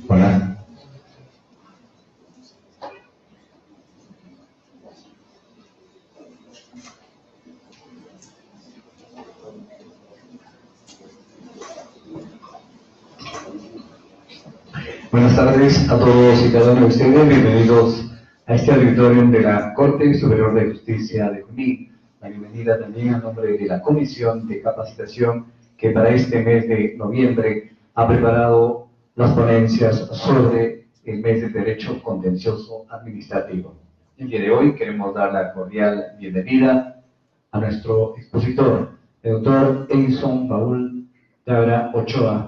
Hola. Buenas tardes a todos y cada uno de ustedes. Bienvenidos a este auditorium de la Corte Superior de Justicia de Junín. La bienvenida también a nombre de la Comisión de Capacitación que para este mes de noviembre ha preparado las ponencias sobre el mes de Derecho Contencioso Administrativo. El día de hoy queremos dar la cordial bienvenida a nuestro expositor, el doctor Edison Paul Tabra Ochoa,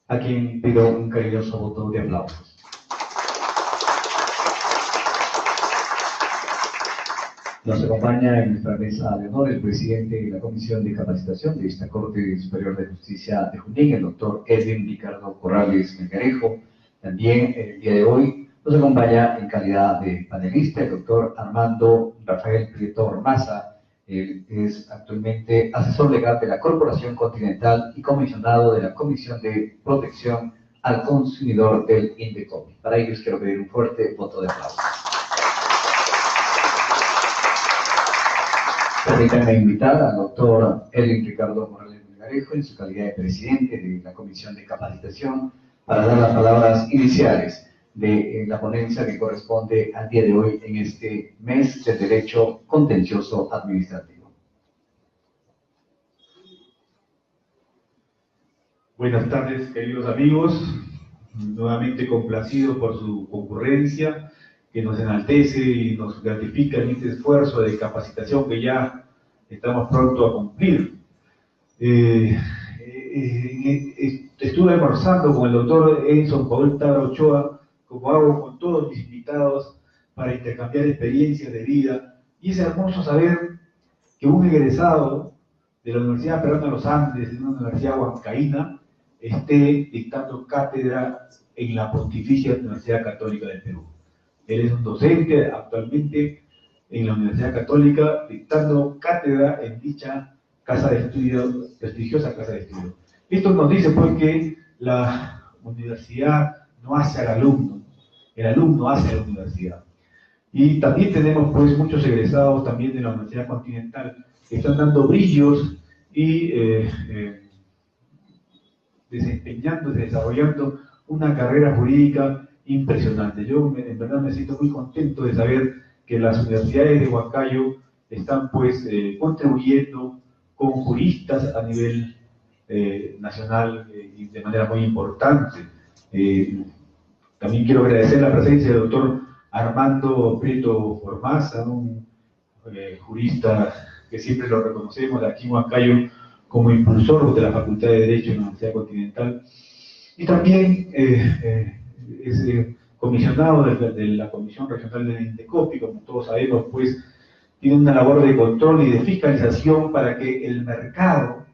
a quien pido un cariñoso voto de aplausos. Nos acompaña en nuestra mesa de honor el presidente de la Comisión de Capacitación de esta Corte Superior de Justicia de Junín, el doctor Edwin Ricardo Corrales Melgarejo. También el día de hoy nos acompaña en calidad de panelista el doctor Armando Rafael Prieto Ormaza. Él es actualmente asesor legal de la Corporación Continental y comisionado de la Comisión de Protección al Consumidor del INDECOPI. Para ellos quiero pedir un fuerte voto de aplauso. Permítanme invitar al doctor Edwin Ricardo Morales Melgarejo en su calidad de presidente de la Comisión de Capacitación para dar las palabras iniciales de la ponencia que corresponde al día de hoy en este mes de Derecho Contencioso Administrativo. Buenas tardes, queridos amigos. Nuevamente complacido por su concurrencia, que nos enaltece y nos gratifica en este esfuerzo de capacitación que ya estamos pronto a cumplir. Estuve almorzando con el doctor Edison Paul Tabra Ochoa, como hago con todos mis invitados, para intercambiar experiencias de vida, y es hermoso saber que un egresado de la Universidad Peruana de los Andes, de una universidad huancaína, esté dictando cátedra en la Pontificia Universidad Católica del Perú. Él es un docente actualmente en la Universidad Católica, dictando cátedra en dicha casa de estudio, prestigiosa casa de estudio. Esto nos dice pues que la universidad no hace al alumno, el alumno hace a la universidad. Y también tenemos pues muchos egresados también de la Universidad Continental que están dando brillos y desempeñándose, desarrollando una carrera jurídica impresionante. Yo en verdad me siento muy contento de saber que las universidades de Huancayo están pues contribuyendo con juristas a nivel nacional y de manera muy importante. También quiero agradecer la presencia del doctor Armando Prieto Ormaza, un jurista que siempre lo reconocemos de aquí en Huancayo como impulsor de la Facultad de Derecho en la Universidad Continental, y también es comisionado de la Comisión Regional del INDECOPI. Como todos sabemos, pues tiene una labor de control y de fiscalización para que el mercado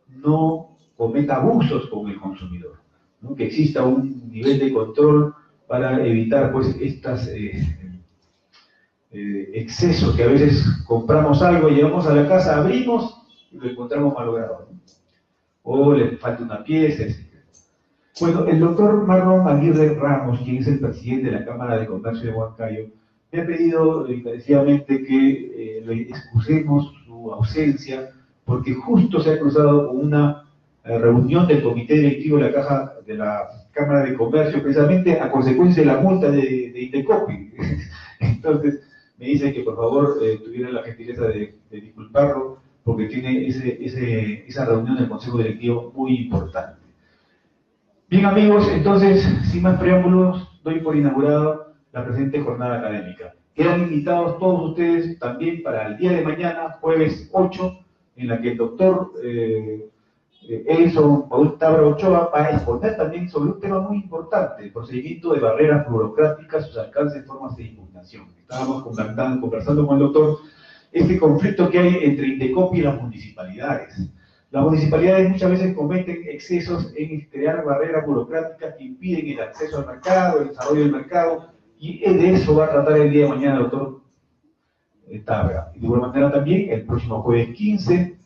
no cometa abusos con el consumidor, ¿no? Que exista un nivel de control para evitar pues estos excesos, que a veces compramos algo, llevamos a la casa, abrimos y lo encontramos malogrado, ¿no? O le falta una pieza, etc. Bueno, el doctor Marlon Aguirre Ramos, quien es el presidente de la Cámara de Comercio de Huancayo, me ha pedido encarecidamente que le excusemos su ausencia, porque justo se ha cruzado con una reunión del Comité Directivo de la Cámara de Comercio, precisamente a consecuencia de la multa de INDECOPI. Entonces, me dice que por favor tuviera la gentileza de disculparlo, porque tiene esa reunión del Consejo Directivo muy importante. Bien amigos, entonces, sin más preámbulos, doy por inaugurada la presente jornada académica. Quedan invitados todos ustedes también para el día de mañana, jueves 8, en la que el doctor Edison Paul Tabra Ochoa va a exponer también sobre un tema muy importante: el procedimiento de barreras burocráticas, sus alcances, formas de impugnación. Nación. Estábamos conversando con el doctor este conflicto que hay entre Indecopi y las municipalidades. Las municipalidades muchas veces cometen excesos en crear barreras burocráticas que impiden el acceso al mercado, el desarrollo del mercado, y de eso va a tratar el día de mañana el doctor Tárrega. Y de igual manera también, el próximo jueves 15,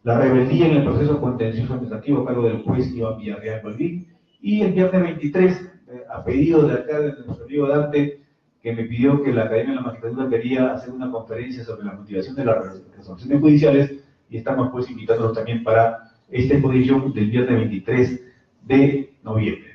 la rebeldía en el proceso contencioso administrativo a cargo del juez Iván Villarreal Balbín, y el viernes 23, a pedido del alcalde de nuestro amigo Dante, que me pidió que la Academia de la Magistratura quería hacer una conferencia sobre la motivación de las resoluciones judiciales, y estamos pues invitándolos también para esta exposición del viernes 23 de noviembre.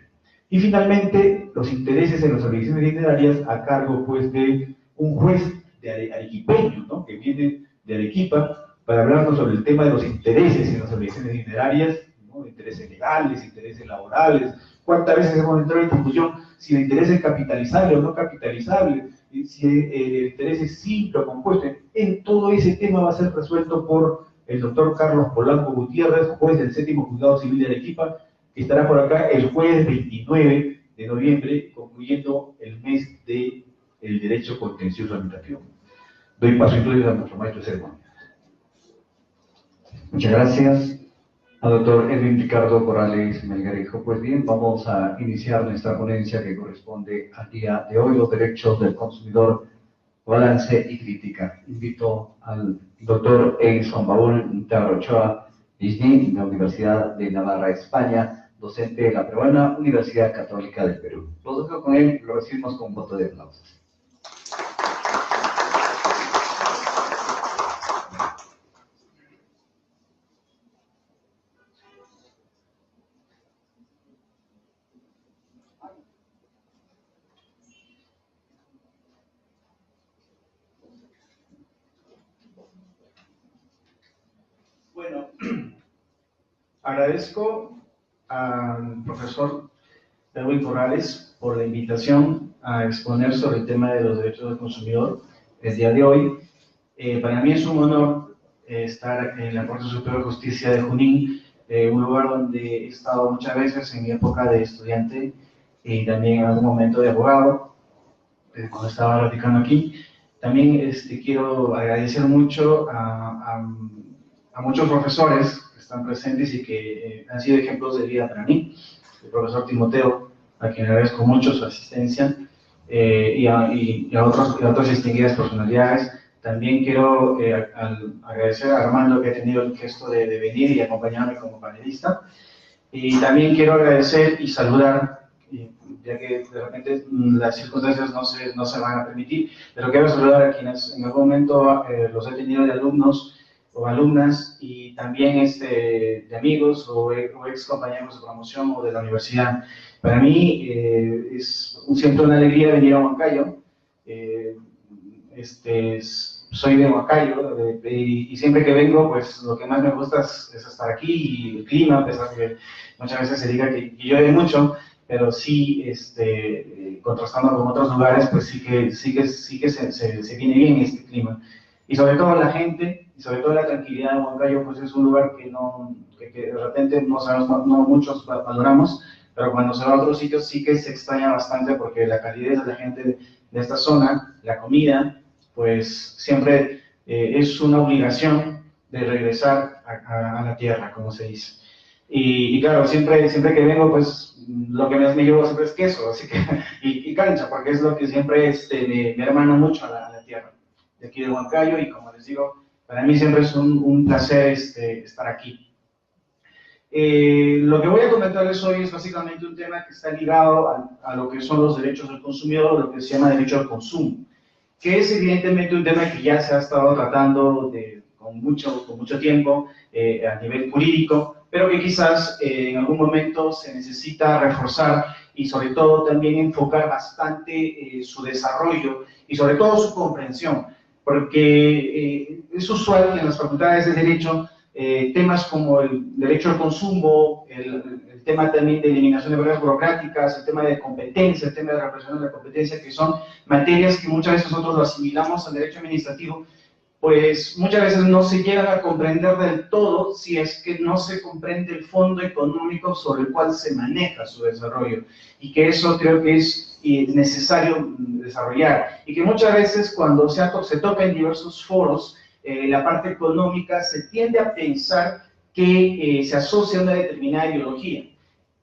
Y finalmente, los intereses en las organizaciones literarias a cargo pues de un juez de arequipeño, ¿no?, que viene de Arequipa, para hablarnos sobre el tema de los intereses en las organizaciones literarias, ¿no?, intereses legales, intereses laborales. ¿Cuántas veces hemos entrado en discusión si el interés es capitalizable o no capitalizable, si el interés es simple o compuesto? En todo ese tema va a ser resuelto por el doctor Carlos Polanco Gutiérrez, juez del 7º Juzgado Civil de Arequipa, que estará por acá el jueves 29 de noviembre, concluyendo el mes del derecho contencioso administrativo. Doy paso entonces a nuestro maestro de ceremonia. Muchas gracias al doctor Edwin Ricardo Corrales Melgarejo. Pues bien, vamos a iniciar nuestra ponencia que corresponde al día de hoy, los derechos del consumidor, balance y crítica. Invito al doctor Edson Baúl Tarrochoa Isni, de la Universidad de Navarra, España, docente de la peruana Universidad Católica del Perú. Los dejo con él, lo recibimos con voto de aplausos. Bueno, agradezco al profesor Edwin Corrales por la invitación a exponer sobre el tema de los derechos del consumidor el día de hoy. Para mí es un honor estar en la Corte Superior de Justicia de Junín, un lugar donde he estado muchas veces en mi época de estudiante y también en algún momento de abogado, cuando estaba radicando aquí. También quiero agradecer mucho a muchos profesores que están presentes y que han sido ejemplos de vida para mí. El profesor Timoteo, a quien agradezco mucho su asistencia, y a otras distinguidas personalidades. También quiero agradecer a Armando, que ha tenido el gesto de venir y acompañarme como panelista. Y también quiero agradecer y saludar, ya que de repente las circunstancias no se van a permitir, pero quiero saludar a quienes en algún momento los he tenido de alumnos o alumnas, y también de amigos o ex compañeros de promoción o de la universidad. Para mí es siempre una alegría venir a Huancayo. Soy de Huancayo, y siempre que vengo, pues lo que más me gusta es estar aquí, y el clima, a pesar de que muchas veces se diga que llueve mucho, pero sí, contrastando con otros lugares, pues sí que se viene bien este clima. Y sobre todo la gente, y sobre todo la tranquilidad de Huancayo, pues es un lugar que de repente no muchos valoramos, pero cuando se va a otros sitios sí que se extraña bastante, porque la calidez de la gente de esta zona, la comida, pues siempre es una obligación de regresar a la tierra, como se dice. Y claro, siempre que vengo, pues lo que más me llevo siempre es queso, así que, y cancha, porque es lo que siempre me hermana mucho a la tierra de aquí de Huancayo. Y como les digo, para mí siempre es un placer estar aquí. Lo que voy a comentarles hoy es básicamente un tema que está ligado a lo que son los derechos del consumidor, lo que se llama derecho al consumo, que es evidentemente un tema que ya se ha estado tratando con mucho tiempo a nivel jurídico, pero que quizás en algún momento se necesita reforzar y sobre todo también enfocar bastante su desarrollo y sobre todo su comprensión, porque es usual que en las facultades de Derecho temas como el derecho al consumo, el tema también de eliminación de barreras burocráticas, el tema de competencia, el tema de represión de la competencia, que son materias que muchas veces nosotros lo asimilamos al derecho administrativo, pues muchas veces no se llegan a comprender del todo si es que no se comprende el fondo económico sobre el cual se maneja su desarrollo, y que eso creo que es necesario desarrollar, y que muchas veces cuando se toca en diversos foros la parte económica, se tiende a pensar que se asocia a una determinada ideología,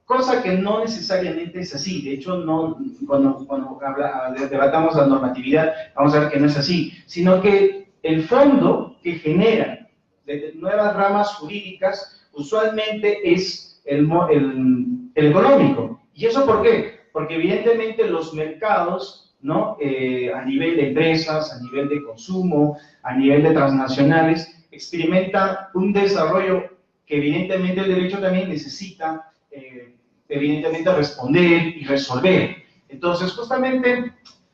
cosa que no necesariamente es así. De hecho, no, cuando debatamos la normatividad, vamos a ver que no es así, sino que el fondo que genera de nuevas ramas jurídicas usualmente es el económico. ¿Y eso por qué? Porque evidentemente los mercados, ¿no? A nivel de empresas, a nivel de consumo, a nivel de transnacionales, experimentan un desarrollo que evidentemente el derecho también necesita, evidentemente, responder y resolver. Entonces, justamente,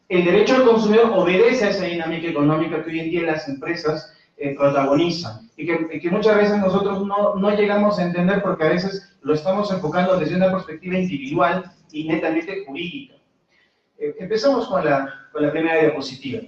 el derecho al consumidor obedece a esa dinámica económica que hoy en día las empresas protagonizan, y que muchas veces nosotros no llegamos a entender, porque a veces lo estamos enfocando desde una perspectiva individual y netamente jurídica. Empezamos con la primera diapositiva.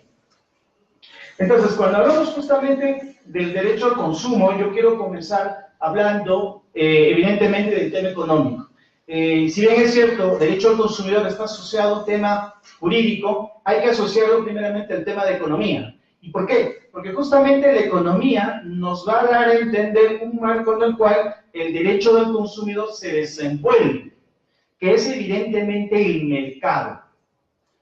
Entonces, cuando hablamos justamente del derecho al consumo, yo quiero comenzar hablando, evidentemente, del tema económico. Si bien es cierto, derecho al consumidor está asociado a un tema jurídico, hay que asociarlo primeramente al tema de economía. ¿Y por qué? Porque justamente la economía nos va a dar a entender un marco en el cual el derecho del consumidor se desenvuelve, que es evidentemente el mercado,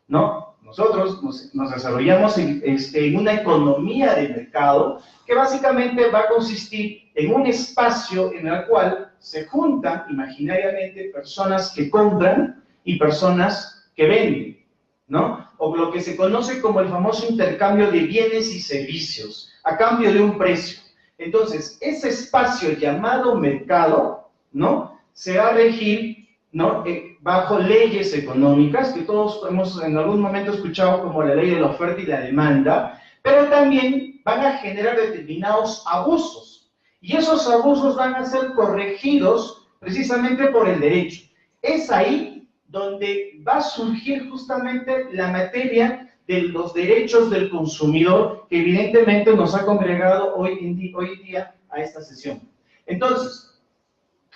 ¿no? Nosotros nos desarrollamos en una economía de mercado que básicamente va a consistir en un espacio en el cual se juntan imaginariamente personas que compran y personas que venden, ¿no? O lo que se conoce como el famoso intercambio de bienes y servicios a cambio de un precio. Entonces, ese espacio llamado mercado, ¿no? Se va a regir, ¿no? Bajo leyes económicas que todos hemos en algún momento escuchado, como la ley de la oferta y la demanda, pero también van a generar determinados abusos, y esos abusos van a ser corregidos precisamente por el derecho. Es ahí donde va a surgir justamente la materia de los derechos del consumidor, que evidentemente nos ha congregado hoy en día a esta sesión. Entonces,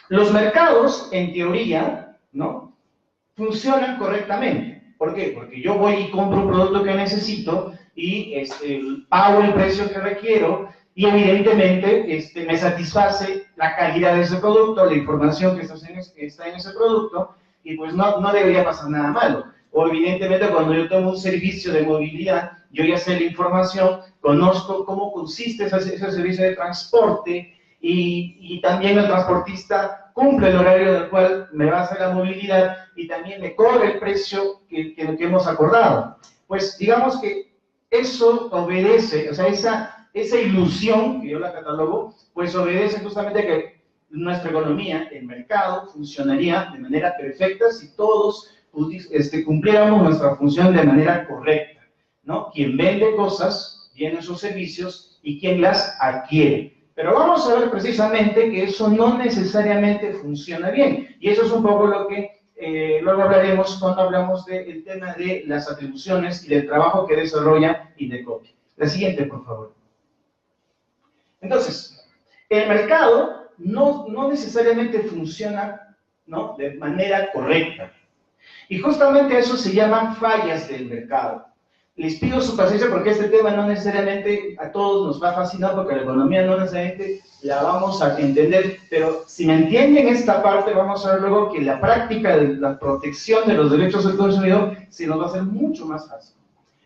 los mercados, en teoría, ¿no?, funcionan correctamente. ¿Por qué? Porque yo voy y compro un producto que necesito y pago el precio que requiero, y evidentemente me satisface la calidad de ese producto, la información que está en ese producto, y pues no debería pasar nada malo. O evidentemente cuando yo tomo un servicio de movilidad, yo ya sé la información, conozco cómo consiste ese servicio de transporte, y también el transportista cumple el horario del cual me va a hacer la movilidad y también me cobre el precio que hemos acordado. Pues digamos que eso obedece, o sea, esa ilusión, que yo la catalogo, pues obedece justamente a que nuestra economía, el mercado, funcionaría de manera perfecta si todos cumpliéramos nuestra función de manera correcta, ¿no? Quien vende cosas, bienes o servicios, y quien las adquiere. Pero vamos a ver precisamente que eso no necesariamente funciona bien, y eso es un poco lo que luego hablaremos cuando hablamos del tema de las atribuciones y del trabajo que desarrolla Indecopi. La siguiente, por favor. Entonces, el mercado no necesariamente funciona, ¿no?, de manera correcta, y justamente eso se llama fallas del mercado. Les pido su paciencia porque este tema no necesariamente a todos nos va a fascinar, porque la economía no necesariamente la vamos a entender, pero si me entienden esta parte, vamos a ver luego que la práctica de la protección de los derechos del consumidor se nos va a hacer mucho más fácil.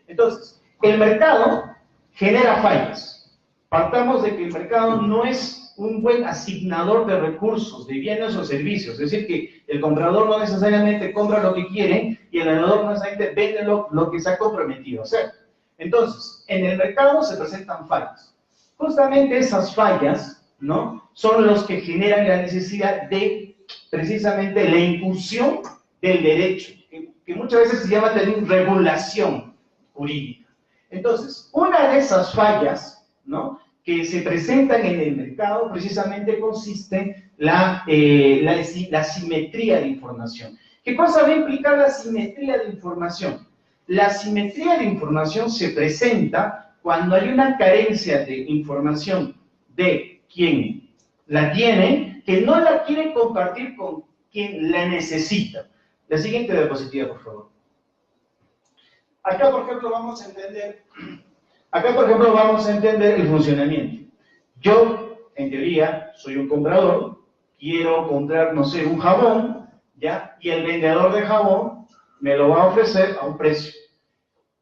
Entonces, el mercado genera fallas. Partamos de que el mercado no es un buen asignador de recursos, de bienes o servicios, es decir, que el comprador no necesariamente compra lo que quiere y el vendedor no necesariamente vende lo que se ha comprometido a hacer. Entonces, en el mercado se presentan fallas. Justamente esas fallas, ¿no?, son los que generan la necesidad de, precisamente, la incursión del derecho, que muchas veces se llama también regulación jurídica. Entonces, una de esas fallas, ¿no?, que se presentan en el mercado precisamente consiste la simetría de información. ¿Qué cosa va a implicar la simetría de información? La simetría de información se presenta cuando hay una carencia de información de quien la tiene, que no la quiere compartir con quien la necesita. La siguiente diapositiva, por favor. Acá, por ejemplo, vamos a entender el funcionamiento. Yo, en teoría, soy un comprador, quiero comprar, no sé, un jabón, ¿ya? Y el vendedor de jabón me lo va a ofrecer a un precio.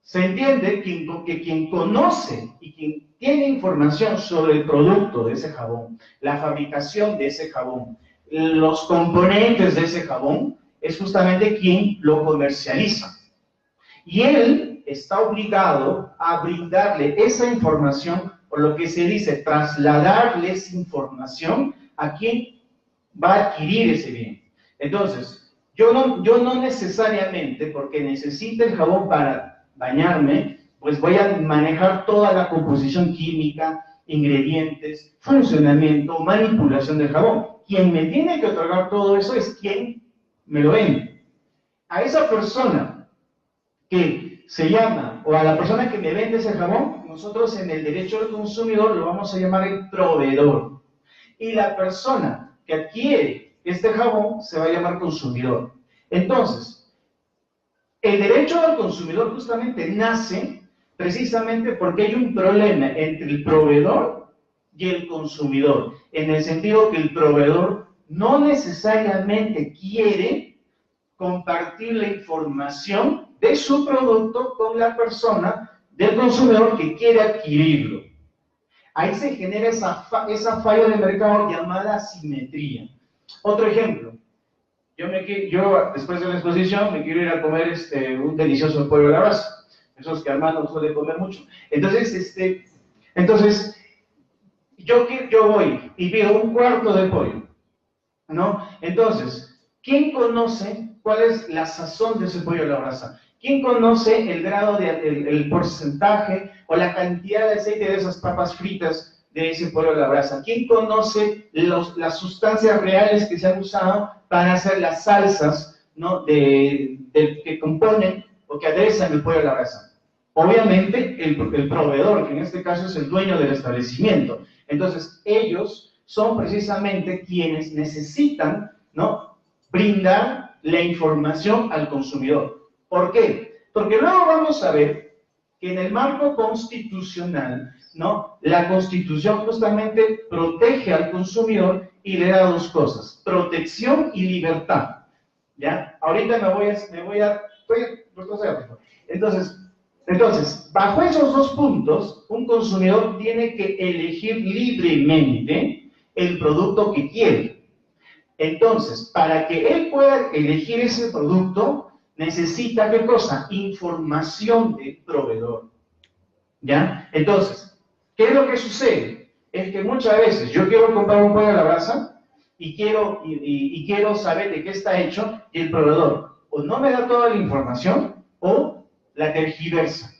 Se entiende que quien conoce y quien tiene información sobre el producto de ese jabón, la fabricación de ese jabón, los componentes de ese jabón, es justamente quien lo comercializa. Y él está obligado a brindarle esa información, o lo que se dice, trasladarle esa información a quien va a adquirir ese bien. Entonces, yo no necesariamente, porque necesite el jabón para bañarme, pues voy a manejar toda la composición química, ingredientes, funcionamiento, manipulación del jabón. Quien me tiene que otorgar todo eso es quien me lo vende. A esa persona que se llama, o a la persona que me vende ese jabón, nosotros en el derecho del consumidor lo vamos a llamar el proveedor. Y la persona que adquiere este jabón se va a llamar consumidor. Entonces, el derecho del consumidor justamente nace precisamente porque hay un problema entre el proveedor y el consumidor, en el sentido que el proveedor no necesariamente quiere compartir la información de su producto con la persona del consumidor que quiere adquirirlo. Ahí se genera esa falla de mercado llamada asimetría. Otro ejemplo, yo después de la exposición me quiero ir a comer un delicioso pollo a la brasa, esos que Armando suele comer mucho. Entonces, yo voy y pido un cuarto de pollo, ¿no? Entonces, ¿quién conoce cuál es la sazón de ese pollo a la brasa? ¿Quién conoce el grado el porcentaje o la cantidad de aceite de esas papas fritas de ese pollo a la brasa? ¿Quién conoce las sustancias reales que se han usado para hacer las salsas, ¿no? que componen o que aderezan el pollo a la brasa? Obviamente el proveedor, que en este caso es el dueño del establecimiento. Entonces, ellos son precisamente quienes necesitan, ¿no?, brindar la información al consumidor. ¿Por qué? Porque luego vamos a ver que en el marco constitucional, ¿no?, la Constitución justamente protege al consumidor y le da dos cosas: protección y libertad. ¿Ya? Ahorita entonces, bajo esos dos puntos, un consumidor tiene que elegir libremente el producto que quiere. Entonces, para que él pueda elegir ese producto, necesita, ¿qué cosa? Información del proveedor. ¿Ya? Entonces, ¿qué es lo que sucede? Es que muchas veces yo quiero comprar un pollo a la brasa y quiero saber de qué está hecho, y el proveedor o no me da toda la información o la tergiversa,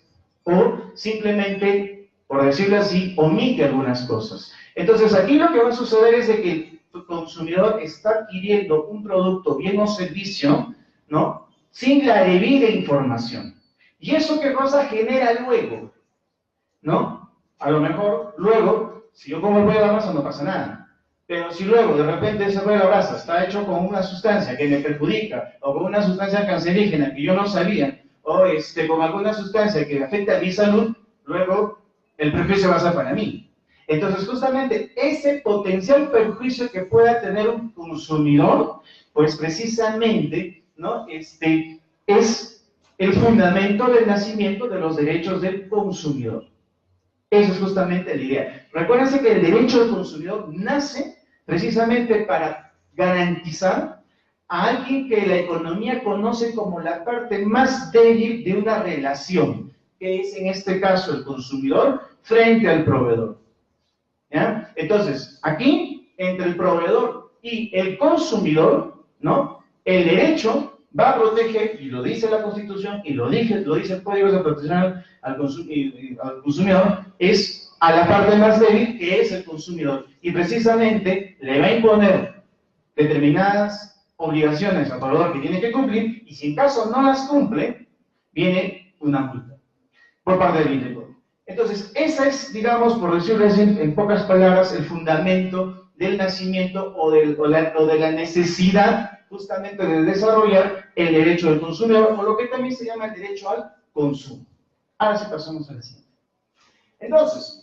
o simplemente, por decirlo así, omite algunas cosas. Entonces, aquí lo que va a suceder es de que el consumidor está adquiriendo un producto, bien o servicio, ¿no?, sin la debida información. ¿Y eso qué cosa genera luego? ¿No? A lo mejor, luego, si yo como el pollo a la brasa no pasa nada. Pero si luego, de repente, ese pollo a la brasa está hecho con una sustancia que me perjudica, o con una sustancia cancerígena que yo no sabía, o con alguna sustancia que afecta a mi salud, luego el perjuicio va a ser para mí. Entonces, justamente ese potencial perjuicio que pueda tener un consumidor, pues precisamente, ¿no?, es el fundamento del nacimiento de los derechos del consumidor. Eso es justamente la idea. Recuérdense que el derecho del consumidor nace precisamente para garantizar a alguien que la economía conoce como la parte más débil de una relación, que es en este caso el consumidor frente al proveedor. ¿Ya? Entonces, aquí, entre el proveedor y el consumidor, ¿no?, el derecho va a proteger, y lo dice la Constitución, y lo dice el Código de Protección al consumidor, es a la parte más débil, que es el consumidor, y precisamente le va a imponer determinadas obligaciones al proveedor que tiene que cumplir, y si en caso no las cumple, viene una multa por parte del INDECO. Entonces, esa es, digamos, por decirlo así, en pocas palabras, el fundamento del nacimiento o de la necesidad justamente de desarrollar el derecho del consumidor, o lo que también se llama el derecho al consumo. Ahora sí pasamos a la siguiente. Entonces,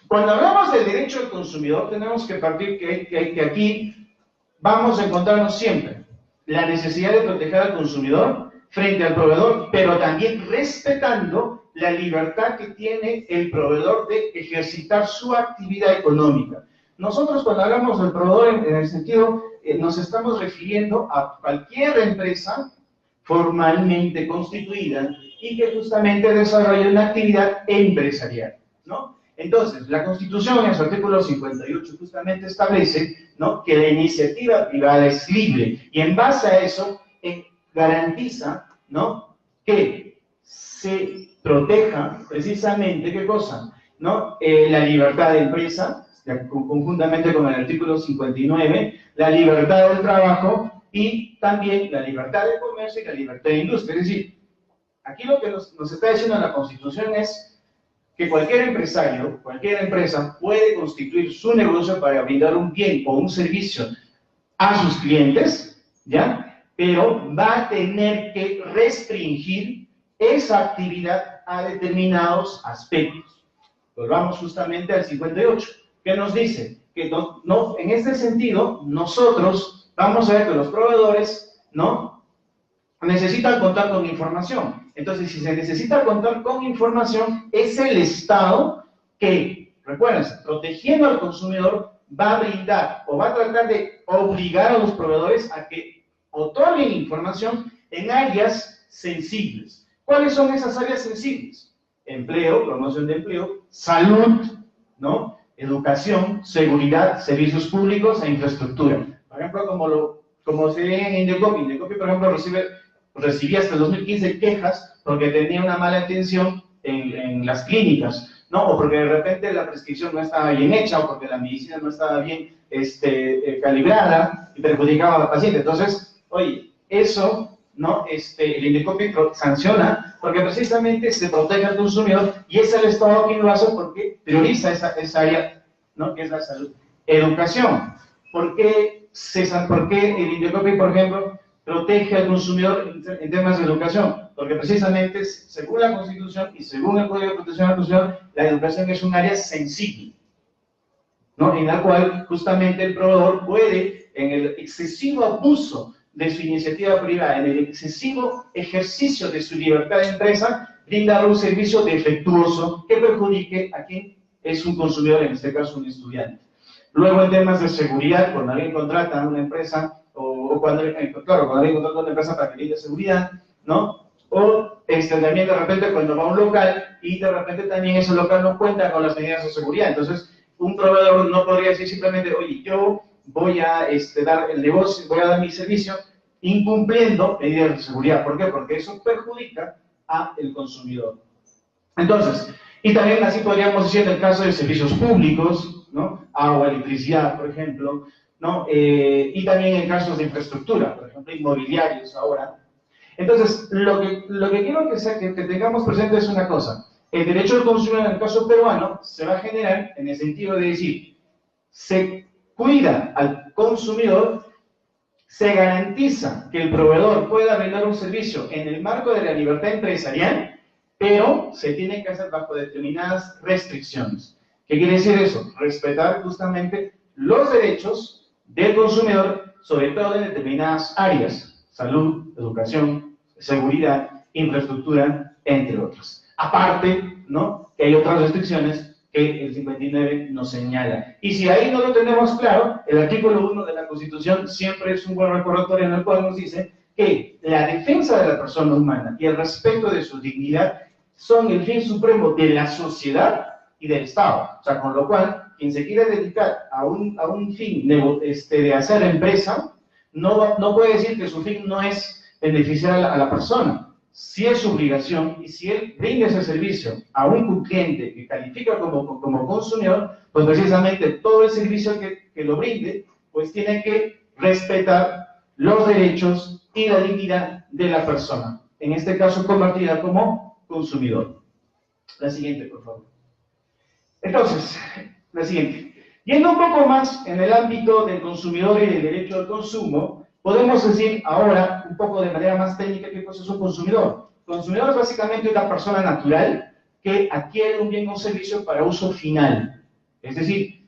cuando hablamos del derecho del consumidor, tenemos que partir que aquí vamos a encontrarnos siempre la necesidad de proteger al consumidor frente al proveedor, pero también respetando la libertad que tiene el proveedor de ejercitar su actividad económica. Nosotros cuando hablamos del proveedor en el sentido, nos estamos refiriendo a cualquier empresa formalmente constituida y que justamente desarrolla una actividad empresarial, ¿no? Entonces, la Constitución en su artículo 58 justamente establece, ¿no?, que la iniciativa privada es libre y en base a eso garantiza, ¿no?, que se proteja precisamente, ¿qué cosa?, ¿no?, la libertad de empresa, conjuntamente con el artículo 59, la libertad del trabajo y también la libertad de comercio y la libertad de industria. Es decir, aquí lo que nos está diciendo la Constitución es que cualquier empresario, cualquier empresa puede constituir su negocio para brindar un bien o un servicio a sus clientes, ¿ya? Pero va a tener que restringir esa actividad a determinados aspectos. Volvamos justamente al 58, que nos dice que en este sentido nosotros vamos a ver que los proveedores, ¿no?, necesitan contar con información. Entonces, si se necesita contar con información, es el Estado que, recuerden, protegiendo al consumidor, va a brindar o va a tratar de obligar a los proveedores a que otorguen información en áreas sensibles. ¿Cuáles son esas áreas sensibles? Empleo, promoción de empleo, salud, ¿no?, educación, seguridad, servicios públicos e infraestructura. Por ejemplo, como se ve en Indecopi. Indecopi, por ejemplo, recibía hasta el 2015 quejas porque tenía una mala atención en las clínicas, ¿no? O porque de repente la prescripción no estaba bien hecha, o porque la medicina no estaba bien calibrada y perjudicaba al paciente. Entonces, oye, eso, ¿no?, el Indecopi sanciona porque precisamente se protege al consumidor y es el Estado quien lo hace porque prioriza esa área, ¿no?, que es la salud. Educación. ¿Por qué el Indecopi, por ejemplo, protege al consumidor en temas de educación? Porque precisamente, según la Constitución y según el Código de Protección al Consumidor, la educación es un área sensible, ¿no?, en la cual justamente el proveedor puede, en el excesivo abuso de su iniciativa privada, en el excesivo ejercicio de su libertad de empresa, brindar un servicio defectuoso que perjudique a quien es un consumidor, en este caso un estudiante. Luego, en temas de seguridad, cuando alguien contrata a una empresa, cuando alguien contrata a una empresa para que brinde seguridad, ¿no? O también de repente cuando va a un local y de repente también ese local no cuenta con las medidas de seguridad. Entonces, un proveedor no podría decir simplemente, oye, yo voy a dar el negocio, voy a dar mi servicio incumpliendo medidas de seguridad. ¿Por qué? Porque eso perjudica al consumidor. Entonces, y también así podríamos decir en el caso de servicios públicos, ¿no?, agua, electricidad, por ejemplo, ¿no?, y también en casos de infraestructura, por ejemplo, inmobiliarios ahora. Entonces, lo que quiero que tengamos presente es una cosa: el derecho al consumidor en el caso peruano se va a generar en el sentido de decir, se cuida al consumidor, se garantiza que el proveedor pueda brindar un servicio en el marco de la libertad empresarial, pero se tiene que hacer bajo determinadas restricciones. ¿Qué quiere decir eso? Respetar justamente los derechos del consumidor, sobre todo en determinadas áreas: salud, educación, seguridad, infraestructura, entre otras. Aparte, ¿no?, que hay otras restricciones que el 59 nos señala. Y si ahí no lo tenemos claro, el artículo 1 de la Constitución siempre es un buen recordatorio en el cual nos dice que la defensa de la persona humana y el respeto de su dignidad son el fin supremo de la sociedad y del Estado. O sea, con lo cual, quien se quiera dedicar a un fin de hacer empresa, no puede decir que su fin no es beneficiar a la persona. Si es su obligación y si él brinda ese servicio a un cliente que califica como consumidor, pues precisamente todo el servicio que lo brinde, pues tiene que respetar los derechos y la dignidad de la persona, en este caso convertida como consumidor. La siguiente, por favor. Entonces, la siguiente. Yendo un poco más en el ámbito del consumidor y del derecho al consumo, podemos decir ahora, un poco de manera más técnica, qué cosa es un consumidor. Consumidor es básicamente una persona natural que adquiere un bien o servicio para uso final. Es decir,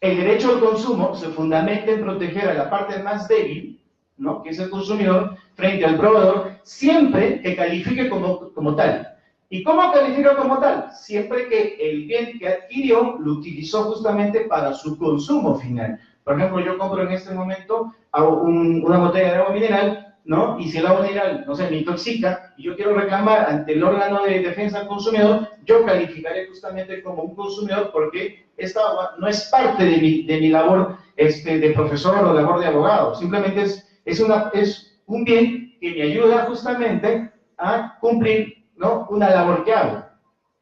el derecho al consumo se fundamenta en proteger a la parte más débil, ¿no?, que es el consumidor, frente al proveedor, siempre que califique como tal. ¿Y cómo califica como tal? Siempre que el bien que adquirió lo utilizó justamente para su consumo final. Por ejemplo, yo compro en este momento una botella de agua mineral, ¿no? Y si el agua mineral, no sé, me intoxica, y yo quiero reclamar ante el órgano de defensa del consumidor, yo calificaré justamente como un consumidor porque esta agua no es parte de mi labor de profesor o labor de abogado. Simplemente es un bien que me ayuda justamente a cumplir, ¿no?, una labor que hago.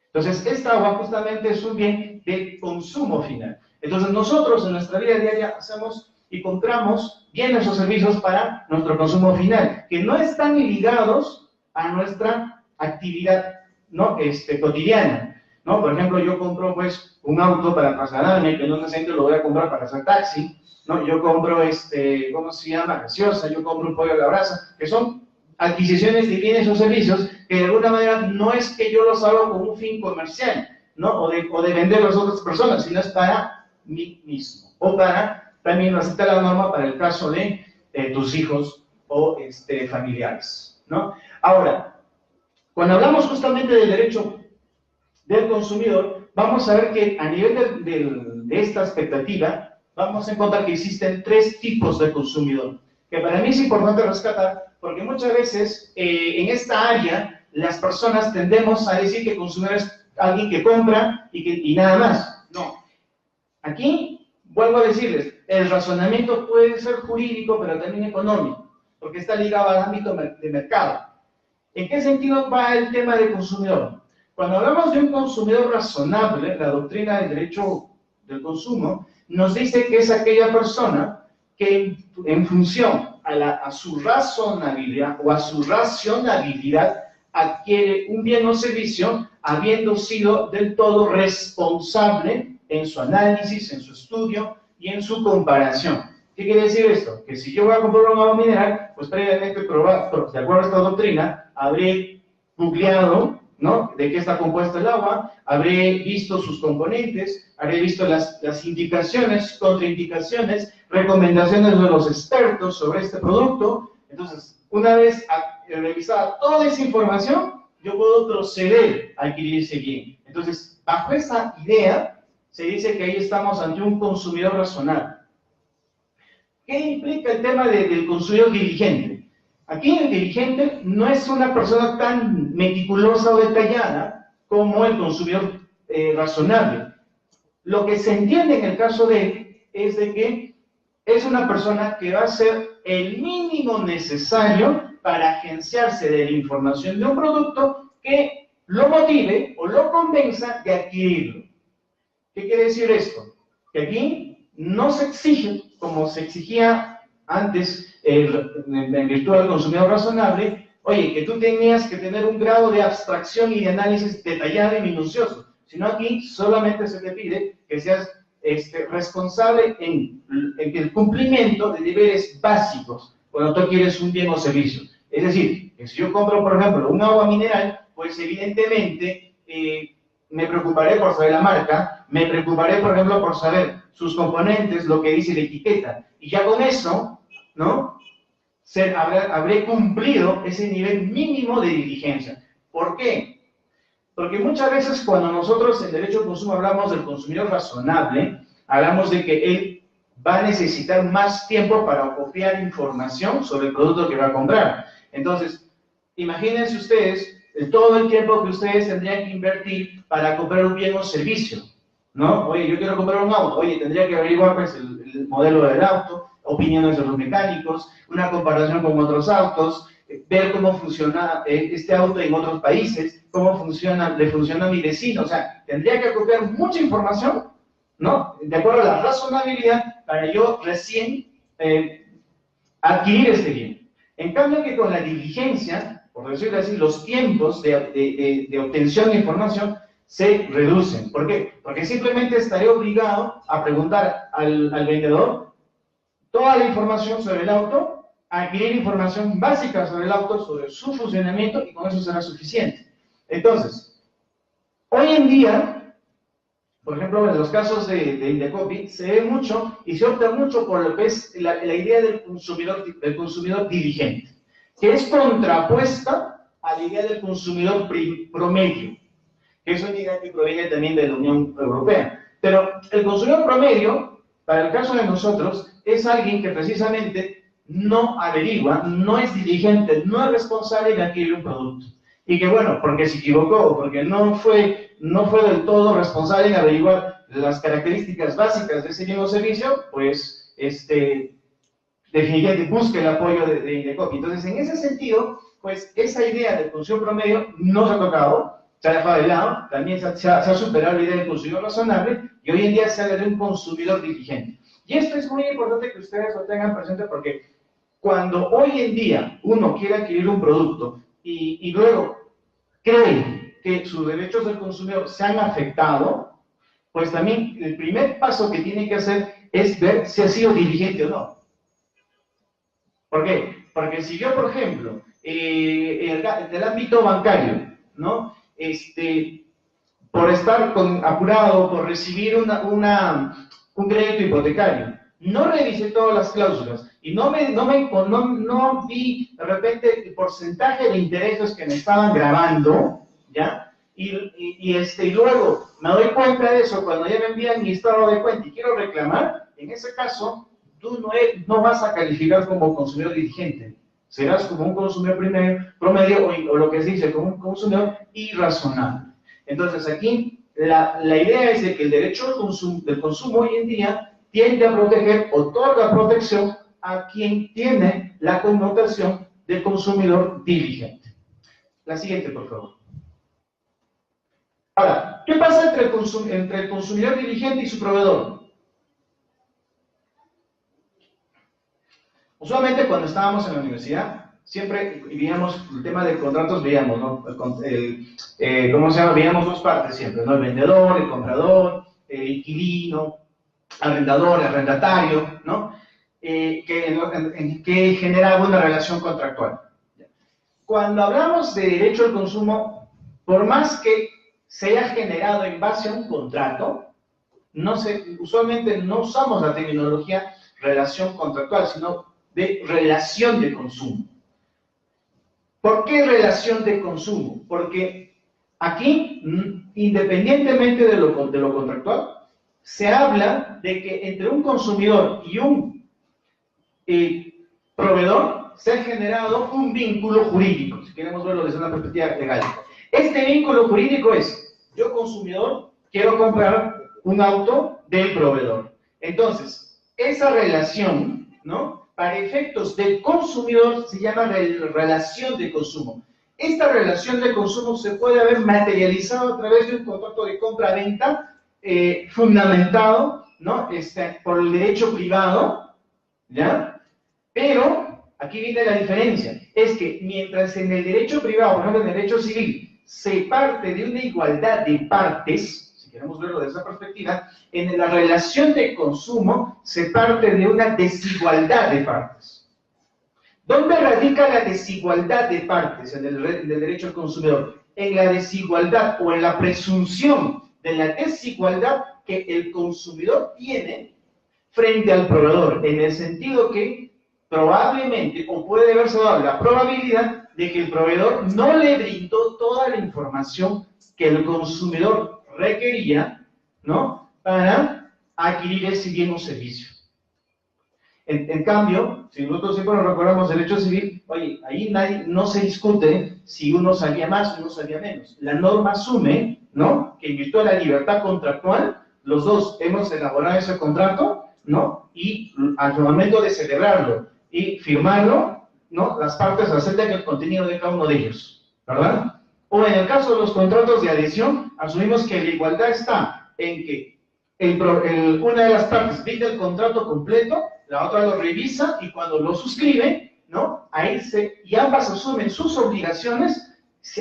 Entonces, esta agua justamente es un bien de consumo final. Entonces, nosotros en nuestra vida diaria hacemos y compramos bienes o servicios para nuestro consumo final, que no están ligados a nuestra actividad, ¿no?, cotidiana, ¿no? Por ejemplo, yo compro, pues, un auto para trasladarme, que no necesariamente lo voy a comprar para hacer taxi, ¿no? Yo compro, ¿cómo se llama?, gaseosa, yo compro un pollo a la brasa, que son adquisiciones de bienes o servicios que de alguna manera no es que yo los hago con un fin comercial, ¿no?, o de venderlos a otras personas, sino es para mí mismo, o para, también lo acepta la norma para el caso de tus hijos o familiares, ¿no? Ahora, cuando hablamos justamente del derecho del consumidor, vamos a ver que a nivel de esta expectativa, vamos a encontrar que existen tres tipos de consumidor, que para mí es importante rescatar, porque muchas veces en esta área las personas tendemos a decir que consumidor es alguien que compra y nada más. No. Aquí, vuelvo a decirles, el razonamiento puede ser jurídico, pero también económico, porque está ligado al ámbito de mercado. ¿En qué sentido va el tema del consumidor? Cuando hablamos de un consumidor razonable, la doctrina del derecho del consumo nos dice que es aquella persona que en función a su razonabilidad o a su racionalidad adquiere un bien o servicio habiendo sido del todo responsable en su análisis, en su estudio y en su comparación. ¿Qué quiere decir esto? Que si yo voy a comprar un agua mineral, pues previamente probado, de acuerdo a esta doctrina, habré googleado, ¿no?, de qué está compuesta el agua, habré visto sus componentes, habré visto las indicaciones, contraindicaciones, recomendaciones de los expertos sobre este producto. Entonces, una vez revisada toda esa información, yo puedo proceder a adquirir ese bien. Entonces, bajo esa idea, se dice que ahí estamos ante un consumidor razonable. ¿Qué implica el tema del consumidor diligente? Aquí el diligente no es una persona tan meticulosa o detallada como el consumidor razonable. Lo que se entiende en el caso de él es de que es una persona que va a hacer el mínimo necesario para agenciarse de la información de un producto que lo motive o lo convenza de adquirirlo. ¿Qué quiere decir esto? Que aquí no se exige, como se exigía antes en virtud del consumidor razonable, oye, que tú tenías que tener un grado de abstracción y de análisis detallado y minucioso, sino aquí solamente se te pide que seas responsable en el cumplimiento de deberes básicos cuando tú adquieres un bien o servicio. Es decir, que si yo compro, por ejemplo, un agua mineral, pues evidentemente me preocuparé por saber la marca, me preocuparé, por ejemplo, por saber sus componentes, lo que dice la etiqueta, y ya con eso, ¿no?, habré cumplido ese nivel mínimo de diligencia. ¿Por qué? Porque muchas veces cuando nosotros en derecho al consumo hablamos del consumidor razonable, hablamos de que él va a necesitar más tiempo para copiar información sobre el producto que va a comprar. Entonces, imagínense ustedes todo el tiempo que ustedes tendrían que invertir para comprar un bien o servicio, ¿no? Oye, yo quiero comprar un auto, oye, tendría que averiguar pues, el modelo del auto, opiniones de los mecánicos, una comparación con otros autos, ver cómo funciona este auto en otros países, cómo le funciona a mi vecino. O sea, tendría que copiar mucha información, ¿no?, de acuerdo a la razonabilidad para yo recién adquirir este bien. En cambio que con la diligencia, por decirlo así, los tiempos de obtención de información se reducen. ¿Por qué? Porque simplemente estaré obligado a preguntar al vendedor toda la información sobre el auto, a adquirir información básica sobre el auto, sobre su funcionamiento, y con eso será suficiente. Entonces, hoy en día, por ejemplo, en los casos de Indecopi, se ve mucho y se opta mucho por lo que es la idea del consumidor diligente, que es contrapuesta a la idea del consumidor promedio, que es una idea que proviene también de la Unión Europea. Pero el consumidor promedio, para el caso de nosotros, es alguien que precisamente no averigua, no es diligente, no es responsable de adquirir un producto. Y que bueno, porque se equivocó o porque no fue del todo responsable en averiguar las características básicas de ese mismo servicio, pues definitivamente busque el apoyo de Indecopi. Entonces, en ese sentido, pues esa idea del consumidor promedio no se ha tocado, se ha dejado de lado, también se ha superado la idea del consumidor razonable, y hoy en día se habla de un consumidor diligente. Y esto es muy importante que ustedes lo tengan presente, porque cuando hoy en día uno quiere adquirir un producto y luego cree que sus derechos del consumidor se han afectado, pues también el primer paso que tiene que hacer es ver si ha sido diligente o no. ¿Por qué? Porque si yo, por ejemplo, en el ámbito bancario, ¿no? Por estar apurado, por recibir un crédito hipotecario, no revisé todas las cláusulas y no vi de repente el porcentaje de intereses que me estaban grabando, ¿ya? Y luego me doy cuenta de eso cuando ya me envían mi estado de cuenta y quiero reclamar. En ese caso, tú no vas a calificar como consumidor diligente, serás como un consumidor promedio o lo que se dice como un consumidor irrazonable. Entonces aquí la idea es de que el derecho del consumo hoy en día tiende a proteger, otorga protección a quien tiene la connotación de consumidor diligente. La siguiente, por favor. Ahora, ¿qué pasa entre el consumidor diligente y su proveedor? Usualmente cuando estábamos en la universidad, siempre veíamos el tema de contratos, veíamos, ¿no? ¿Cómo se llama? Veíamos dos partes siempre, ¿no? El vendedor, el comprador, el inquilino, arrendador, arrendatario, ¿no? Que generaba una relación contractual. Cuando hablamos de derecho al consumo, por más que se haya generado en base a un contrato, usualmente no usamos la terminología relación contractual, sino de relación de consumo. ¿Por qué relación de consumo? Porque aquí, independientemente de lo contractual, se habla de que entre un consumidor y un proveedor se ha generado un vínculo jurídico, si queremos verlo desde una perspectiva legal. Este vínculo jurídico es, yo consumidor quiero comprar un auto del proveedor. Entonces, esa relación, ¿no? Para efectos del consumidor se llama relación de consumo. Esta relación de consumo se puede haber materializado a través de un contrato de compra-venta fundamentado, ¿no? Por el derecho privado, ¿ya? Pero aquí viene la diferencia, es que mientras en el derecho privado, por ejemplo en el derecho civil, se parte de una igualdad de partes, si queremos verlo desde esa perspectiva, en la relación de consumo se parte de una desigualdad de partes. ¿Dónde radica la desigualdad de partes en el derecho al consumidor? En la desigualdad o en la presunción de la desigualdad que el consumidor tiene frente al proveedor, en el sentido que probablemente, o puede haberse dado la probabilidad de que el proveedor no le brindó toda la información que el consumidor requería, ¿no? Para adquirir ese bien o servicio. En cambio, si nosotros siempre nos recordamos derecho civil, oye, ahí no se discute si uno sabía más o uno sabía menos. La norma asume, ¿no?, que en virtud de la libertad contractual, los dos hemos elaborado ese contrato, ¿no?, y al momento de celebrarlo y firmarlo, ¿no?, las partes aceptan el contenido de cada uno de ellos, ¿verdad? O en el caso de los contratos de adhesión, asumimos que la igualdad está en que una de las partes pide el contrato completo, la otra lo revisa y cuando lo suscribe, ¿no? Y ambas asumen sus obligaciones,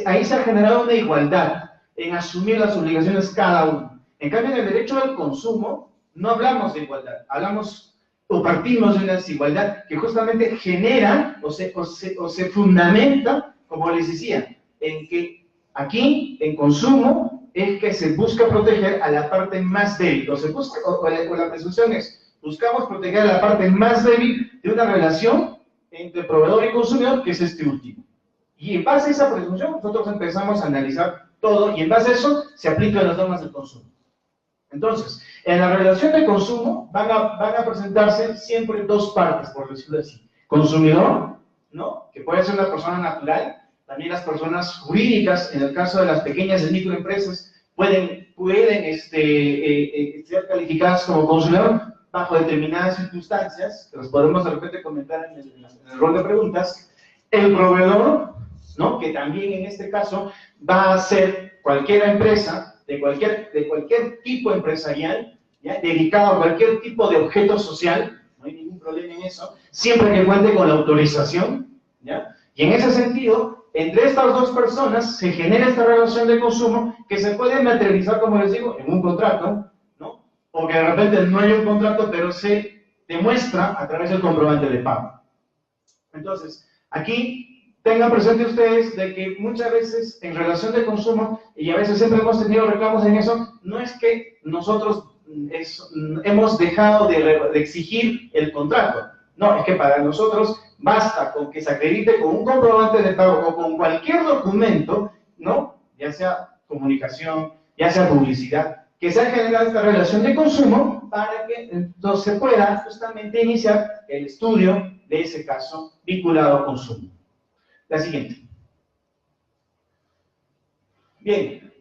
ahí se ha generado una igualdad en asumir las obligaciones cada uno. En cambio, en el derecho al consumo, no hablamos de igualdad, hablamos o partimos de una desigualdad que justamente genera o se fundamenta, como les decía, en que aquí, en consumo, es que se busca proteger a la parte más débil, la presunción es, buscamos proteger a la parte más débil de una relación entre proveedor y consumidor, que es este último. Y en base a esa presunción, nosotros empezamos a analizar todo, y en base a eso, se aplican las normas del consumo. Entonces, en la relación de consumo van a presentarse siempre dos partes, por decirlo así. Consumidor, ¿no? Que puede ser una persona natural, también las personas jurídicas, en el caso de las pequeñas y microempresas, pueden ser calificadas como consumidor bajo determinadas circunstancias, que los podemos de repente comentar en el rol de preguntas. El proveedor, ¿no? Que también en este caso va a ser cualquier empresa, de cualquier tipo empresarial, ¿ya? Dedicado a cualquier tipo de objeto social, no hay ningún problema en eso, siempre que cuente con la autorización, ¿ya? Y en ese sentido, entre estas dos personas se genera esta relación de consumo que se puede materializar, como les digo, en un contrato, ¿no? O que de repente no hay un contrato, pero se demuestra a través del comprobante de pago. Entonces, aquí tengan presente ustedes de que muchas veces en relación de consumo, y a veces siempre hemos tenido reclamos en eso, no es que nosotros hemos dejado de exigir el contrato. No, es que para nosotros basta con que se acredite con un comprobante de pago o con cualquier documento, ¿no? Ya sea comunicación, ya sea publicidad, que se ha generado esta relación de consumo para que entonces se pueda justamente iniciar el estudio de ese caso vinculado a consumo. La siguiente. Bien.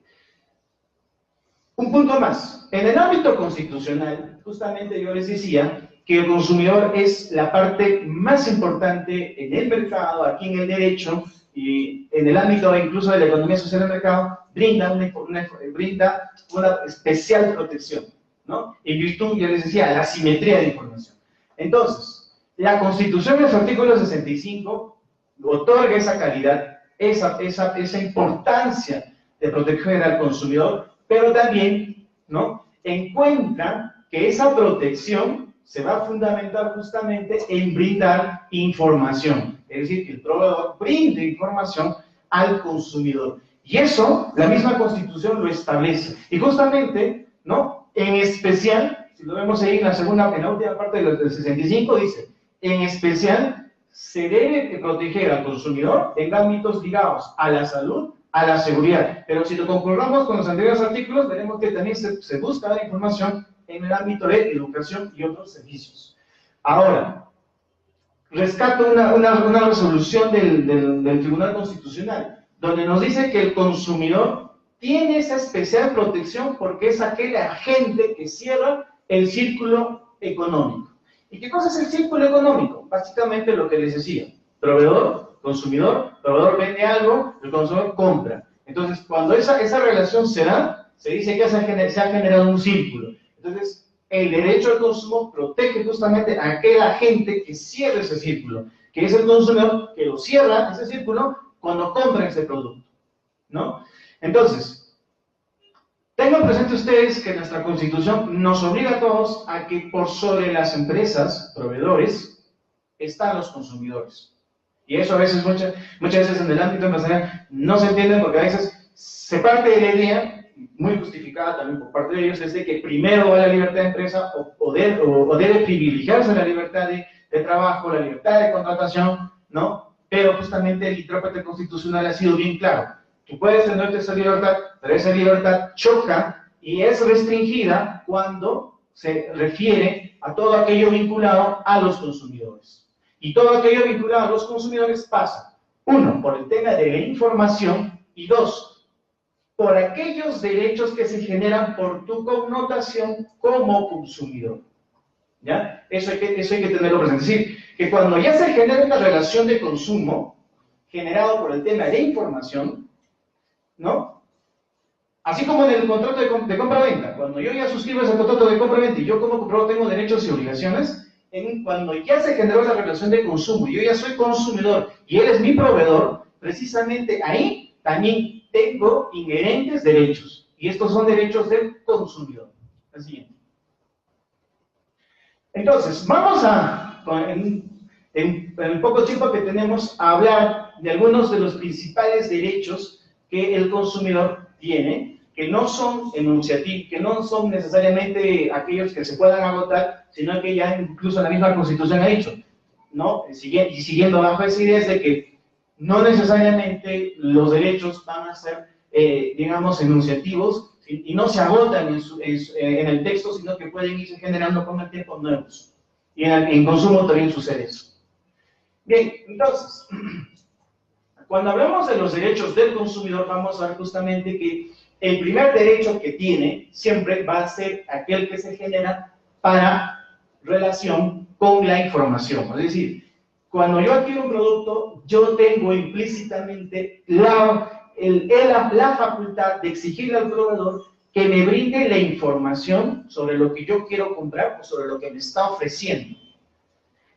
Un punto más. En el ámbito constitucional, justamente yo les decía que el consumidor es la parte más importante en el mercado, aquí en el derecho, y en el ámbito incluso de la economía social del mercado, brinda una especial protección, ¿no? En virtud, yo les decía, la simetría de información. Entonces, la Constitución en su artículo 65 otorga esa calidad, esa importancia de protección al consumidor, pero también, ¿no?, encuentra que esa protección se va a fundamentar justamente en brindar información, es decir, que el proveedor brinde información al consumidor. Y eso, la misma Constitución lo establece. Y justamente, ¿no?, en especial, si lo vemos ahí en la última parte del 65, dice, en especial, se debe proteger al consumidor en ámbitos ligados a la salud, a la seguridad. Pero si lo concordamos con los anteriores artículos, veremos que también se busca la información en el ámbito de educación y otros servicios. Ahora, rescato una resolución del Tribunal Constitucional, donde nos dice que el consumidor tiene esa especial protección porque es aquel agente que cierra el círculo económico. ¿Y qué cosa es el círculo económico? Básicamente lo que les decía, proveedor, consumidor, proveedor vende algo, el consumidor compra. Entonces, cuando esa relación se da, se dice que se ha generado un círculo. Entonces, el derecho al consumo protege justamente a aquel agente que cierra ese círculo, que es el consumidor que lo cierra, ese círculo, cuando compra ese producto, ¿no? Entonces, tengan presente ustedes que nuestra Constitución nos obliga a todos a que por sobre las empresas, proveedores, están los consumidores. Y eso a veces, muchas veces en el ámbito empresarial no se entiende porque a veces se parte de la idea, muy justificada también por parte de ellos, es de que primero va la libertad de empresa o debe privilegiarse la libertad de trabajo, la libertad de contratación, ¿no? Pero justamente el intérprete constitucional ha sido bien claro. Tú puedes tener esa libertad, pero esa libertad choca y es restringida cuando se refiere a todo aquello vinculado a los consumidores. Y todo aquello vinculado a los consumidores pasa, uno, por el tema de la información, y dos, por aquellos derechos que se generan por tu connotación como consumidor. ¿Ya? Eso hay que tenerlo presente. Es decir, que cuando ya se genera una relación de consumo generado por el tema de información, ¿no? Así como en el contrato de compra-venta, cuando yo ya suscribo ese contrato de compra-venta y yo como comprador tengo derechos y obligaciones, cuando ya se generó la relación de consumo, yo ya soy consumidor y él es mi proveedor, precisamente ahí también tengo inherentes derechos. Y estos son derechos del consumidor. El siguiente. Entonces, vamos en el poco tiempo que tenemos, a hablar de algunos de los principales derechos que el consumidor tiene, que no son enunciativos, que no son necesariamente aquellos que se puedan agotar, sino que ya incluso la misma Constitución ha dicho, ¿no? Y siguiendo bajo esa idea es de que no necesariamente los derechos van a ser, digamos, enunciativos y no se agotan en el texto, sino que pueden irse generando con el tiempo nuevos. Y en consumo también sucede eso. Bien, entonces, cuando hablamos de los derechos del consumidor, vamos a ver justamente que el primer derecho que tiene siempre va a ser aquel que se genera para relación con la información. Es decir, cuando yo adquiero un producto, yo tengo implícitamente la facultad de exigirle al proveedor que me brinde la información sobre lo que yo quiero comprar o sobre lo que me está ofreciendo.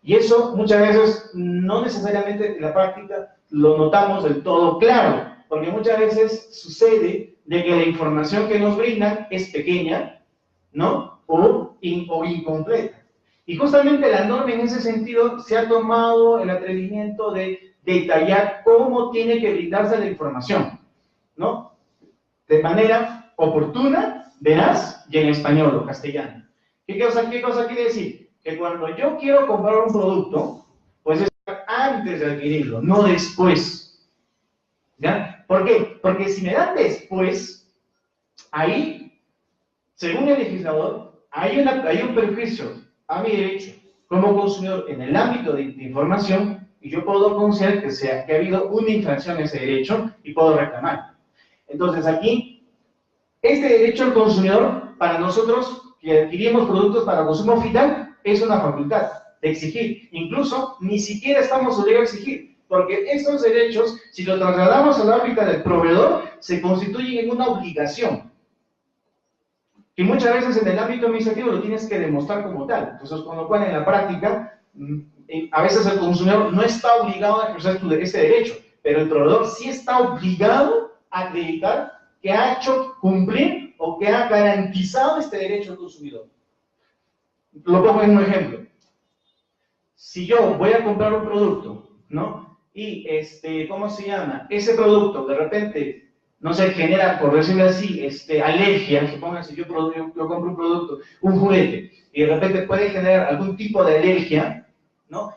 Y eso muchas veces no necesariamente en la práctica lo notamos del todo claro, porque muchas veces sucede de que la información que nos brindan es pequeña, ¿no? O incompleta. Y justamente la norma en ese sentido se ha tomado el atrevimiento de detallar cómo tiene que brindarse la información, ¿no? De manera oportuna, veraz y en español o castellano. ¿Qué cosa quiere decir? Que cuando yo quiero comprar un producto, pues es antes de adquirirlo, no después. ¿Ya? ¿Por qué? Porque si me dan después, ahí, según el legislador, hay un perjuicio a mi derecho como consumidor en el ámbito de información y yo puedo considerar que ha habido una infracción a ese derecho y puedo reclamar. Entonces aquí, este derecho al consumidor, para nosotros que adquirimos productos para consumo final, es una facultad de exigir. Incluso ni siquiera estamos obligados a exigir, porque estos derechos, si los trasladamos al ámbito del proveedor, se constituyen en una obligación. Y muchas veces en el ámbito administrativo lo tienes que demostrar como tal. Entonces, con lo cual en la práctica, a veces el consumidor no está obligado a ejercer ese derecho, pero el proveedor sí está obligado a acreditar que ha hecho cumplir o que ha garantizado este derecho al consumidor. Lo pongo en un ejemplo. Si yo voy a comprar un producto, ¿no? Y, ¿cómo se llama? Ese producto, de repente, no se genera, por decirlo así, alergia. Supónganse, yo compro un producto, un juguete, y de repente puede generar algún tipo de alergia, ¿no?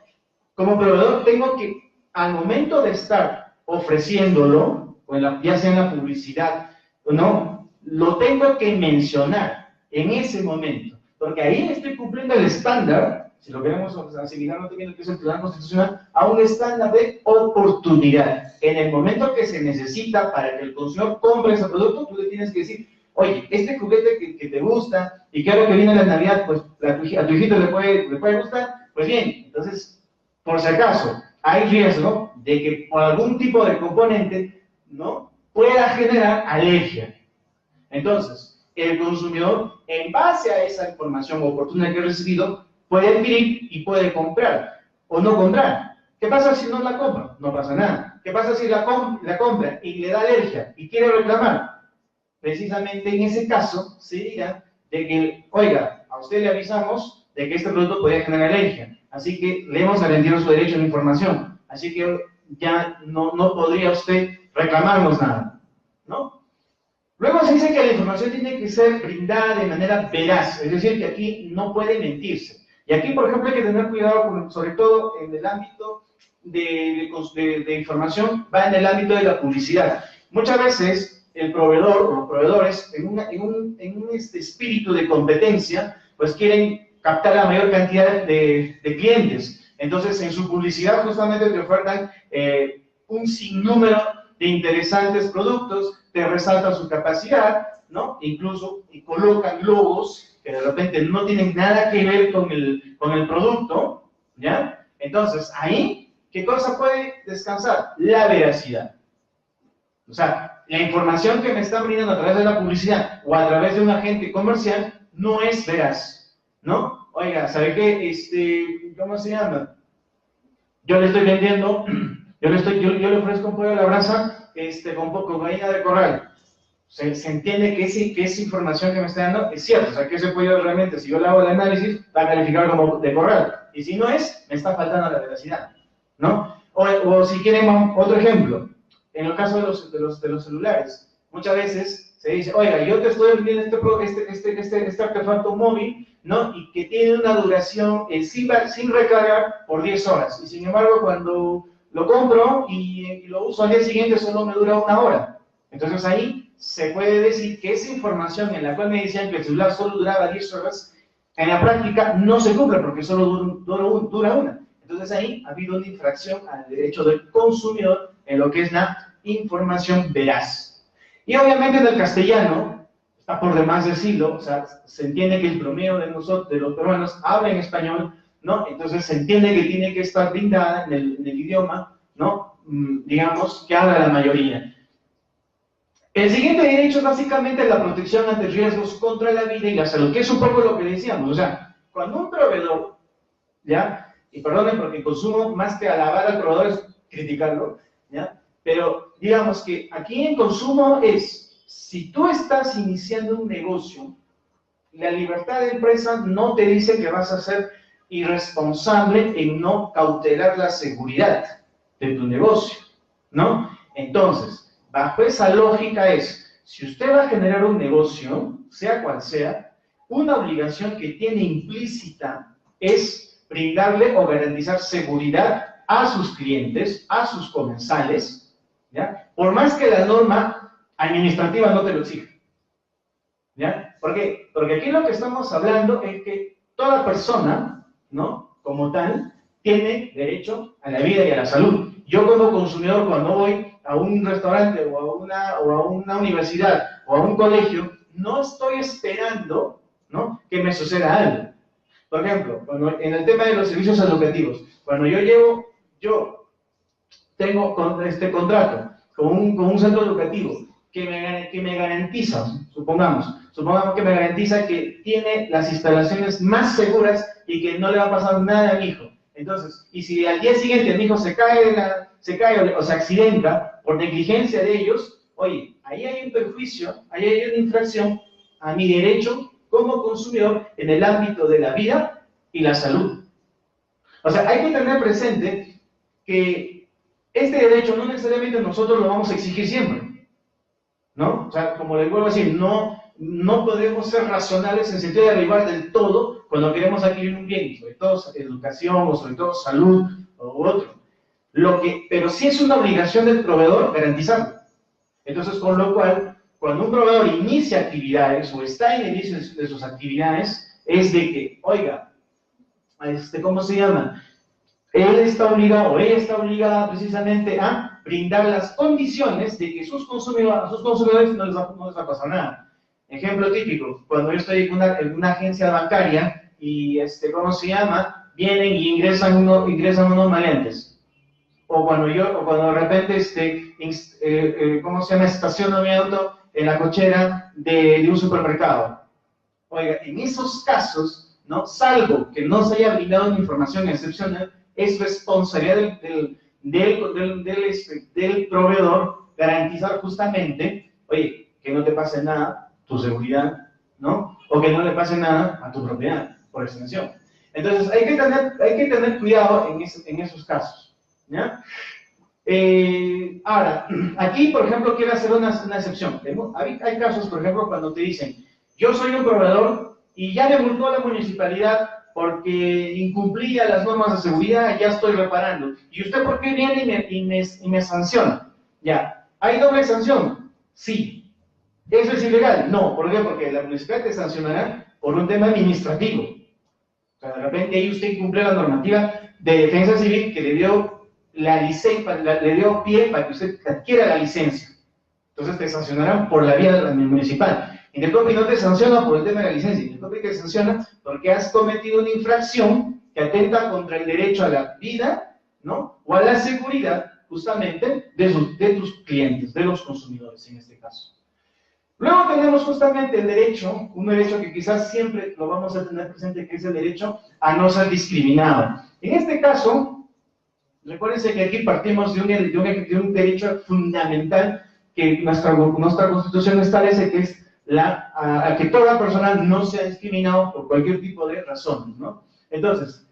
Como proveedor tengo que, al momento de estar ofreciéndolo, ya sea en la publicidad, ¿no? Lo tengo que mencionar en ese momento, porque ahí estoy cumpliendo el estándar, si lo queremos asimilar, no teniendo que es el Tribunal Constitucional, a un estándar de oportunidad. En el momento que se necesita para que el consumidor compre ese producto, tú le tienes que decir, oye, este juguete que te gusta y que ahora que viene la Navidad, pues a tu hijito le puede gustar, pues bien, entonces, por si acaso, hay riesgo de que por algún tipo de componente, ¿no?, pueda generar alergia. Entonces, el consumidor, en base a esa información oportuna que ha recibido, puede adquirir y puede comprar o no comprar. ¿Qué pasa si no la compra? No pasa nada. ¿Qué pasa si la compra y le da alergia y quiere reclamar? Precisamente en ese caso se dirá de que, oiga, a usted le avisamos de que este producto podría generar alergia, así que le hemos garantido su derecho a la información, así que ya no podría usted reclamarnos nada, ¿no? Luego se dice que la información tiene que ser brindada de manera veraz, es decir, que aquí no puede mentirse. Y aquí, por ejemplo, hay que tener cuidado, sobre todo en el ámbito de información, va en el ámbito de la publicidad. Muchas veces el proveedor o los proveedores, en un espíritu de competencia, pues quieren captar la mayor cantidad de clientes. Entonces, en su publicidad justamente te ofertan un sinnúmero de interesantes productos, te resaltan su capacidad, ¿no? Incluso y colocan logos que de repente no tienen nada que ver con el producto, ¿ya? Entonces, ahí, ¿qué cosa puede descansar? La veracidad. O sea, la información que me están brindando a través de la publicidad o a través de un agente comercial no es veraz. ¿no? Oiga, ¿sabe qué? ¿Cómo se llama? Yo le estoy vendiendo, yo le ofrezco un pollo a la brasa con gallina de corral. Se entiende que esa información que me está dando es cierta, o sea, que ese pollo realmente, si yo le hago el análisis, va a calificar como de corral. Y si no es, me está faltando la veracidad, ¿no? O si quieren otro ejemplo, en el caso de los celulares, muchas veces se dice, oiga, yo te estoy vendiendo este artefacto móvil, ¿no? Y que tiene una duración sin recargar por 10 horas. Y sin embargo, cuando lo compro y lo uso al día siguiente, solo me dura 1 hora. Entonces ahí se puede decir que esa información en la cual me decían que el celular solo duraba 10 horas, en la práctica no se cumple porque solo dura 1. Entonces ahí ha habido una infracción al derecho del consumidor en lo que es la información veraz. Y obviamente en el castellano, está por demás decirlo, o sea, se entiende que el promedio de nosotros, de los peruanos, habla en español, ¿no? Entonces se entiende que tiene que estar brindada en el idioma, ¿no? Digamos, que habla la mayoría. El siguiente derecho es básicamente la protección ante riesgos contra la vida y la salud, que es un poco lo que decíamos, o sea, cuando un proveedor, ¿ya? Y perdonen porque consumo más que alabar al proveedor es criticarlo, ¿ya? Pero digamos que aquí en consumo es, si tú estás iniciando un negocio, la libertad de empresa no te dice que vas a ser irresponsable en no cautelar la seguridad de tu negocio, ¿no? Entonces, bajo esa lógica es, si usted va a generar un negocio, sea cual sea, una obligación que tiene implícita es brindarle o garantizar seguridad a sus clientes, a sus comensales, ¿ya? Por más que la norma administrativa no te lo exija, ¿ya? ¿Por qué? Porque aquí lo que estamos hablando es que toda persona, ¿no? Como tal, tiene derecho a la vida y a la salud. Yo como consumidor, cuando voy a un restaurante o a una universidad o a un colegio, no estoy esperando, ¿no? Que me suceda algo. Por ejemplo, en el tema de los servicios educativos, cuando yo tengo contrato con un centro educativo que me garantiza, supongamos que me garantiza que tiene las instalaciones más seguras y que no le va a pasar nada a mi hijo. Entonces, y si al día siguiente mi hijo se cae o se accidenta por negligencia de ellos, oye, ahí hay un perjuicio, ahí hay una infracción a mi derecho como consumidor en el ámbito de la vida y la salud. O sea, hay que tener presente que este derecho no necesariamente nosotros lo vamos a exigir siempre, ¿no? O sea, como les vuelvo a decir, no podemos ser racionales en el sentido de arribar del todo cuando queremos adquirir un bien, sobre todo educación o sobre todo salud u otro. Pero sí es una obligación del proveedor garantizarlo. Entonces, con lo cual, cuando un proveedor inicia actividades o está en el inicio de sus actividades, es de que, oiga, ¿cómo se llama? Él está obligado o ella está obligada precisamente a brindar las condiciones de que a sus consumidores no les va a pasar nada. Ejemplo típico, cuando yo estoy en una agencia bancaria y, ¿cómo se llama? Vienen y ingresan unos maleantes. O cuando de repente, ¿cómo se llama? Estaciono mi auto en la cochera de un supermercado. Oiga, en esos casos, ¿no? Salvo que no se haya brindado una información excepcional, es responsabilidad del proveedor garantizar justamente, oye, que no te pase nada, tu seguridad, ¿no? O que no le pase nada a tu propiedad, por extensión. Entonces, hay que tener cuidado en esos casos, ¿ya? Ahora, aquí, por ejemplo, quiero hacer una excepción. Hay casos, por ejemplo, cuando te dicen, yo soy un proveedor y ya me multó la municipalidad porque incumplía las normas de seguridad, ya estoy reparando. ¿Y usted por qué viene y me sanciona? Ya, ¿hay doble sanción? Sí. ¿Eso es ilegal? No. ¿Por qué? Porque la municipalidad te sancionará por un tema administrativo. O sea, de repente ahí usted incumple la normativa de defensa civil que le dio le dio pie para que usted adquiera la licencia. Entonces te sancionarán por la vía municipal. Intercopi no te sanciona por el tema de la licencia, Intercopi te sanciona porque has cometido una infracción que atenta contra el derecho a la vida, ¿no? O a la seguridad, justamente, de tus clientes, de los consumidores en este caso. Luego tenemos justamente el derecho, un derecho que quizás siempre lo vamos a tener presente, que es el derecho a no ser discriminado. En este caso, recuérdense que aquí partimos de un derecho fundamental que nuestra Constitución establece, que es a que toda persona no sea discriminada por cualquier tipo de razones, ¿no? Entonces,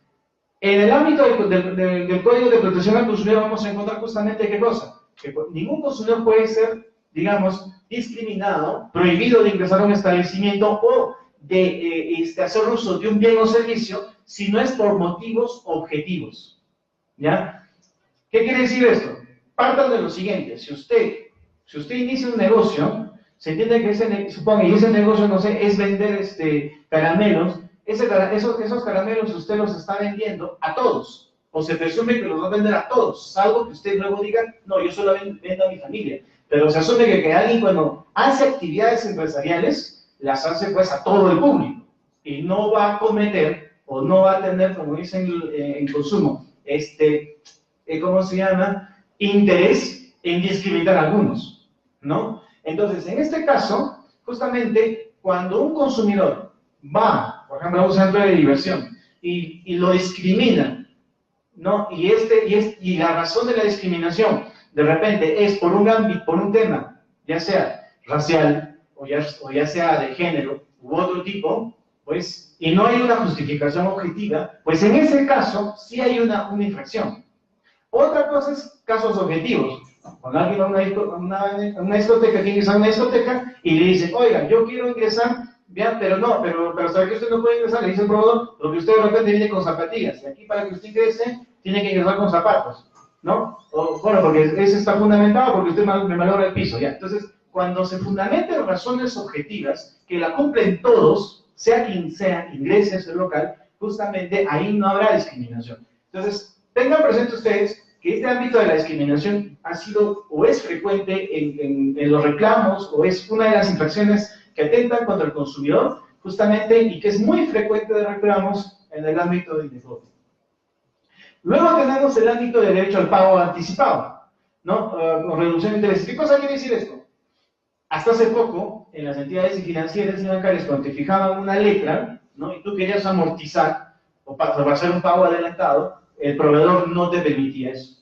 en el ámbito del Código de Protección al Consumidor vamos a encontrar justamente qué cosa, que ningún consumidor puede ser, digamos, discriminado, prohibido de ingresar a un establecimiento o de hacer uso de un bien o servicio si no es por motivos objetivos, ¿ya? ¿Qué quiere decir esto? Partan de lo siguiente, si usted inicia un negocio, se entiende que ese negocio, no sé, es vender caramelos, esos caramelos usted los está vendiendo a todos, o se presume que los va a vender a todos, salvo que usted luego diga, no, yo solo vendo a mi familia, pero se asume que alguien cuando hace actividades empresariales, las hace pues a todo el público, y no va a cometer, o no va a tener, como dicen en consumo, ¿cómo se llama? Interés en discriminar a algunos, ¿no? Entonces, en este caso, justamente, cuando un consumidor va, por ejemplo, a un centro de diversión y lo discrimina, ¿no? Y la razón de la discriminación, de repente, es por un tema, ya sea racial o ya sea de género u otro tipo, pues, y no hay una justificación objetiva, pues en ese caso sí hay una infracción. Otra cosa es casos objetivos. Cuando alguien va a una discoteca, quiere ingresar a una discoteca y le dice, oiga, yo quiero ingresar, bien, pero ¿sabe que usted no puede ingresar? Le dice el proveedor, porque usted de repente viene con zapatillas. Y aquí para que usted ingrese, tiene que ingresar con zapatos, ¿no? Bueno, porque eso está fundamentado porque usted me malogra el piso, ¿ya? Entonces, cuando se fundamenten razones objetivas, que la cumplen todos, sea quien sea, ingrese a ese local, justamente ahí no habrá discriminación. Entonces, tengan presente ustedes que este ámbito de la discriminación ha sido o es frecuente en los reclamos o es una de las infracciones que atentan contra el consumidor, justamente, y que es muy frecuente de reclamos en el ámbito del negocio. Luego tenemos el ámbito del derecho al pago anticipado, ¿no? Con reducción de interés. ¿Qué cosa quiere decir esto? Hasta hace poco, en las entidades financieras y bancarias, cuando te fijaban una letra, ¿no? Y tú querías amortizar o para hacer un pago adelantado, el proveedor no te permitía eso.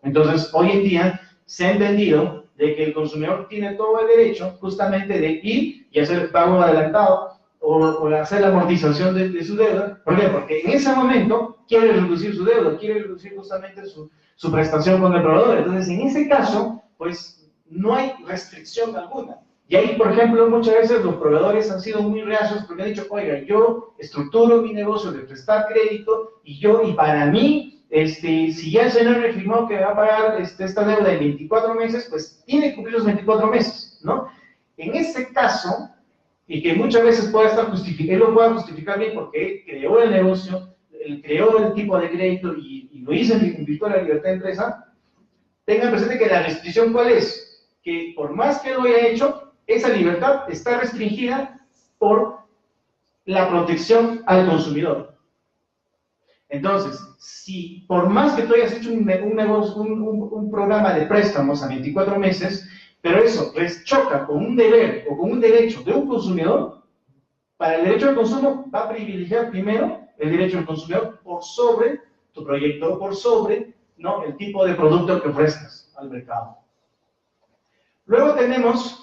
Entonces, hoy en día se ha entendido de que el consumidor tiene todo el derecho justamente de ir y hacer el pago adelantado o hacer la amortización de su deuda. ¿Por qué? Porque en ese momento quiere reducir su deuda, quiere reducir justamente su prestación con el proveedor. Entonces, en ese caso, pues no hay restricción alguna. Y ahí, por ejemplo, muchas veces los proveedores han sido muy reacios porque han dicho, oiga, yo estructuro mi negocio de prestar crédito y para mí, si ya el señor me firmó que va a pagar esta deuda en 24 meses, pues tiene que cumplir los 24 meses, ¿no? En ese caso, y que muchas veces puede estar justificado, él lo puede justificar bien porque él creó el negocio, él creó el tipo de crédito y lo hizo en virtud de la libertad de empresa, tengan presente que la restricción, ¿cuál es? Que por más que lo haya hecho, esa libertad está restringida por la protección al consumidor. Entonces, si por más que tú hayas hecho un programa de préstamos a 24 meses, pero eso choca con un deber o con un derecho de un consumidor, para el derecho al consumo va a privilegiar primero el derecho al consumidor por sobre tu proyecto, por sobre, ¿no?, el tipo de producto que ofrezcas al mercado. Luego tenemos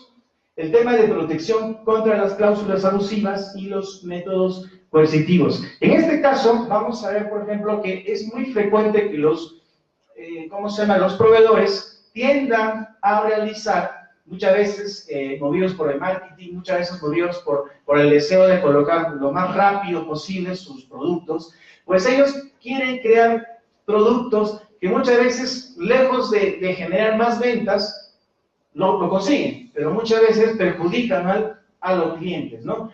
el tema de protección contra las cláusulas abusivas y los métodos coercitivos. En este caso, vamos a ver, por ejemplo, que es muy frecuente que los proveedores tiendan a realizar, muchas veces movidos por el marketing, muchas veces movidos por el deseo de colocar lo más rápido posible sus productos, pues ellos quieren crear productos que muchas veces, lejos de generar más ventas, lo consiguen, pero muchas veces perjudican a los clientes, ¿no?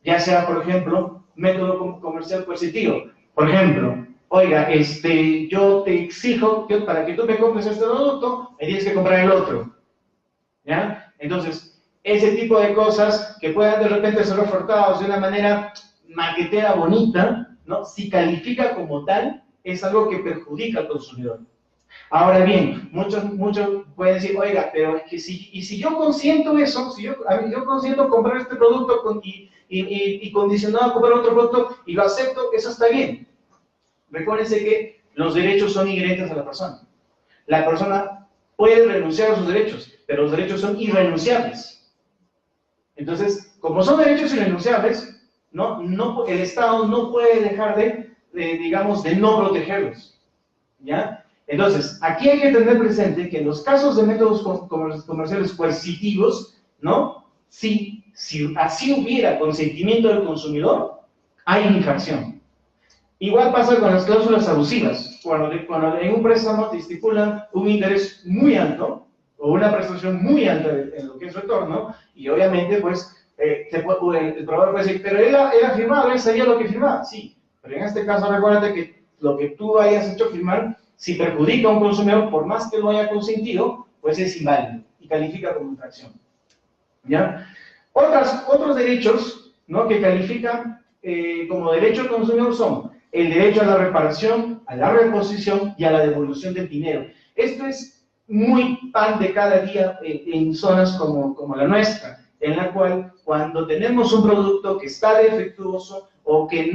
Ya sea, por ejemplo, método comercial coercitivo. Por ejemplo, oiga, yo te exijo que para que tú me compres este producto, me tienes que comprar el otro, ¿ya? Entonces, ese tipo de cosas que puedan de repente ser ofertados de una manera marketera bonita, ¿no? Si califica como tal, es algo que perjudica al consumidor. Ahora bien, muchos pueden decir, oiga, pero es que si yo consiento eso, si yo consiento comprar este producto y condicionado a comprar otro producto y lo acepto, eso está bien. Recuérdense que los derechos son inherentes a la persona. La persona puede renunciar a sus derechos, pero los derechos son irrenunciables. Entonces, como son derechos irrenunciables, el Estado no puede dejar digamos, de no protegerlos. ¿Ya? Entonces, aquí hay que tener presente que en los casos de métodos comerciales coercitivos, ¿no? Si así hubiera consentimiento del consumidor, hay infracción. Igual pasa con las cláusulas abusivas. Cuando en un préstamo te estipulan un interés muy alto, o una prestación muy alta en lo que es retorno, y obviamente, pues, el proveedor puede decir, pero él ha firmado, él sabía lo que firmaba. Sí, pero en este caso recuérdate que lo que tú hayas hecho firmar, si perjudica a un consumidor, por más que lo haya consentido, pues es inválido y califica como infracción. ¿Ya? Otros derechos, ¿no?, que califican como derecho al consumidor son el derecho a la reparación, a la reposición y a la devolución del dinero. Esto es muy pan de cada día en zonas como la nuestra, en la cual cuando tenemos un producto que está defectuoso o que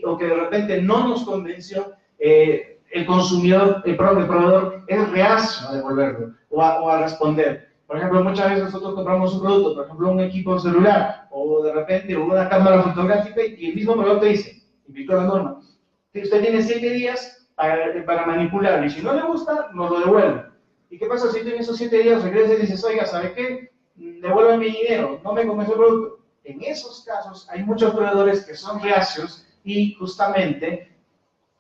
o que de repente no nos convenció, el consumidor, el proveedor es reacio a devolverlo o a responder. Por ejemplo, muchas veces nosotros compramos un producto, por ejemplo, un equipo celular o de repente una cámara fotográfica y el mismo proveedor te dice, invito a la norma, que usted tiene 7 días para manipularlo y si no le gusta, nos lo devuelve. ¿Y qué pasa si tú en esos 7 días regresas y dices, oiga, ¿sabe qué? Devuélveme mi dinero, no me convenció el producto. En esos casos hay muchos proveedores que son reacios y justamente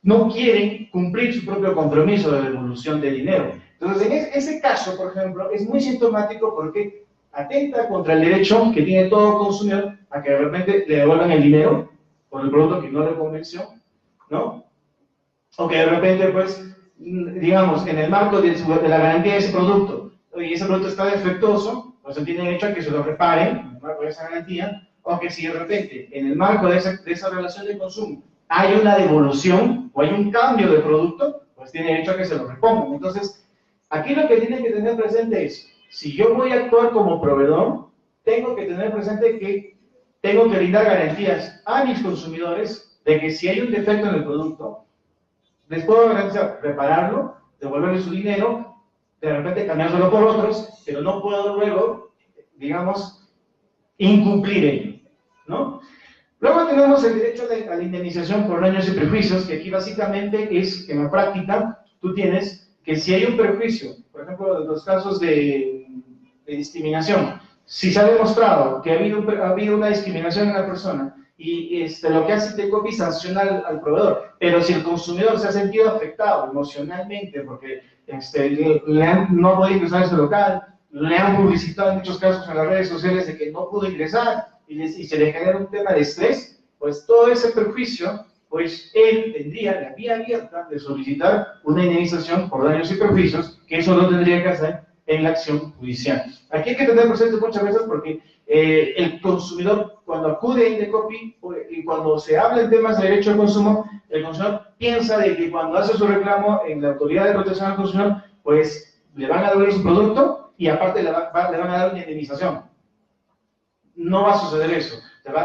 no quieren cumplir su propio compromiso de devolución de dinero. Entonces, en ese caso, por ejemplo, es muy sintomático porque atenta contra el derecho que tiene todo consumidor a que de repente le devuelvan el dinero por el producto que no le convenció, ¿no? O que de repente, pues, digamos, en el marco de la garantía de ese producto, y ese producto está defectuoso, pues se tiene derecho a que se lo reparen en el marco de esa garantía, o que si de repente, en el marco de esa relación de consumo, hay una devolución o hay un cambio de producto, pues tiene derecho a que se lo repongan. Entonces, aquí lo que tienen que tener presente es, si yo voy a actuar como proveedor, tengo que tener presente que tengo que brindar garantías a mis consumidores de que si hay un defecto en el producto, les puedo garantizar repararlo, devolverle su dinero, de repente cambiárselo por otros, pero no puedo luego, digamos, incumplir ello, ¿no? Luego tenemos el derecho a la indemnización por daños y perjuicios, que aquí básicamente es que en la práctica tú tienes que si hay un perjuicio, por ejemplo, en los casos de discriminación, si se ha demostrado que ha habido una discriminación en la persona y lo que hace Tecopi sanciona al proveedor, pero si el consumidor se ha sentido afectado emocionalmente porque no ha podido ingresar a ese local, le han publicitado en muchos casos en las redes sociales de que no pudo ingresar y se le genera un tema de estrés, pues todo ese perjuicio, pues él tendría la vía abierta de solicitar una indemnización por daños y perjuicios, que eso lo tendría que hacer en la acción judicial. Aquí hay que tener presente muchas veces porque el consumidor, cuando acude a Indecopi y cuando se habla en temas de derecho al consumo, el consumidor piensa de que cuando hace su reclamo en la Autoridad de Protección al Consumidor, pues le van a devolver su producto y aparte le van a dar una indemnización. No va a suceder eso.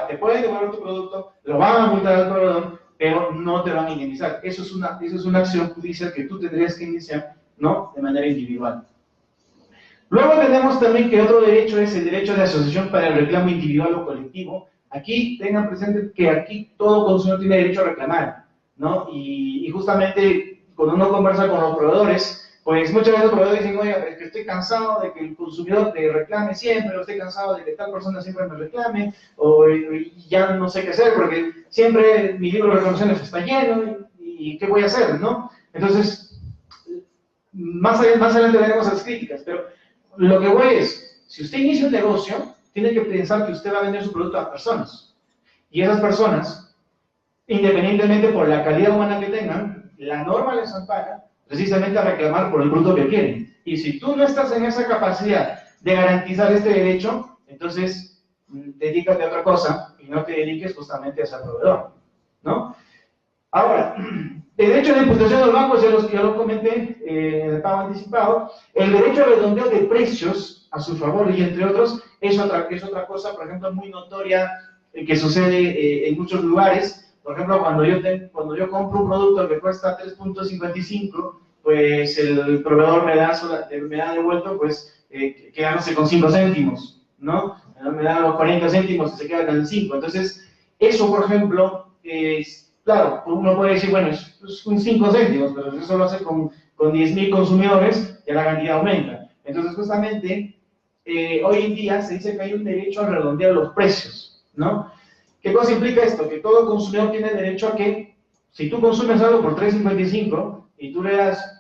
Te pueden devolver tu producto, lo van a multar al proveedor, pero no te van a indemnizar. Eso es una acción judicial que tú tendrías que iniciar, ¿no?, de manera individual. Luego tenemos también que otro derecho es el derecho de asociación para el reclamo individual o colectivo. Aquí tengan presente que aquí todo consumidor tiene derecho a reclamar, ¿no? Y justamente cuando uno conversa con los proveedores, pues muchas veces los proveedores dicen, oiga, es que estoy cansado de que el consumidor te reclame siempre, o estoy cansado de que tal persona siempre me reclame, o ya no sé qué hacer porque siempre mi libro de reclamaciones está lleno y ¿qué voy a hacer, no? Entonces, más adelante veremos las críticas, pero lo que voy es, si usted inicia un negocio, tiene que pensar que usted va a vender su producto a personas. Y esas personas, independientemente por la calidad humana que tengan, la norma les ampara precisamente a reclamar por el producto que quieren. Y si tú no estás en esa capacidad de garantizar este derecho, entonces dedícate a otra cosa y no te dediques justamente a ese proveedor, ¿no? Ahora, El derecho de imputación de los bancos, ya lo comenté en el pago anticipado. El derecho a redondeo de precios a su favor y entre otros es otra cosa, por ejemplo, muy notoria que sucede en muchos lugares. Por ejemplo, cuando yo compro un producto que cuesta 3.55, pues el proveedor me da devuelto, pues, quedándose con 5 céntimos, ¿no? Me da los 40 céntimos y se queda con el 5. Entonces, eso, por ejemplo, claro, uno puede decir, bueno, es un 5 céntimos, pero si eso lo hace con 10.000 consumidores, ya la cantidad aumenta. Entonces, justamente, hoy en día se dice que hay un derecho a redondear los precios, ¿no? ¿Qué cosa implica esto? Que todo consumidor tiene derecho a que, si tú consumes algo por 3.55 y tú le das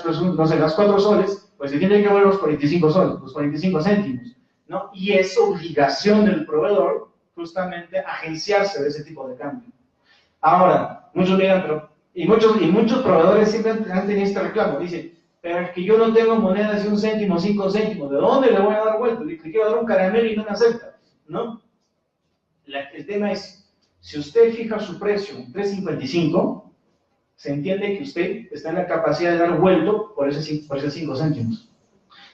pues, no sé, las 4 soles, pues se tiene que ver los 45 soles, los 45 céntimos, ¿no? Y es obligación del proveedor, justamente, agenciarse de ese tipo de cambio. Ahora, muchos miran, pero, y muchos proveedores siempre han tenido este reclamo, dicen, pero es que yo no tengo monedas de 1 céntimo, 5 céntimos, ¿de dónde le voy a dar vuelta? Le quiero dar un caramelo y no me acepta, ¿no? El tema es, si usted fija su precio en 3.55, se entiende que usted está en la capacidad de dar vuelto por esos 5 céntimos.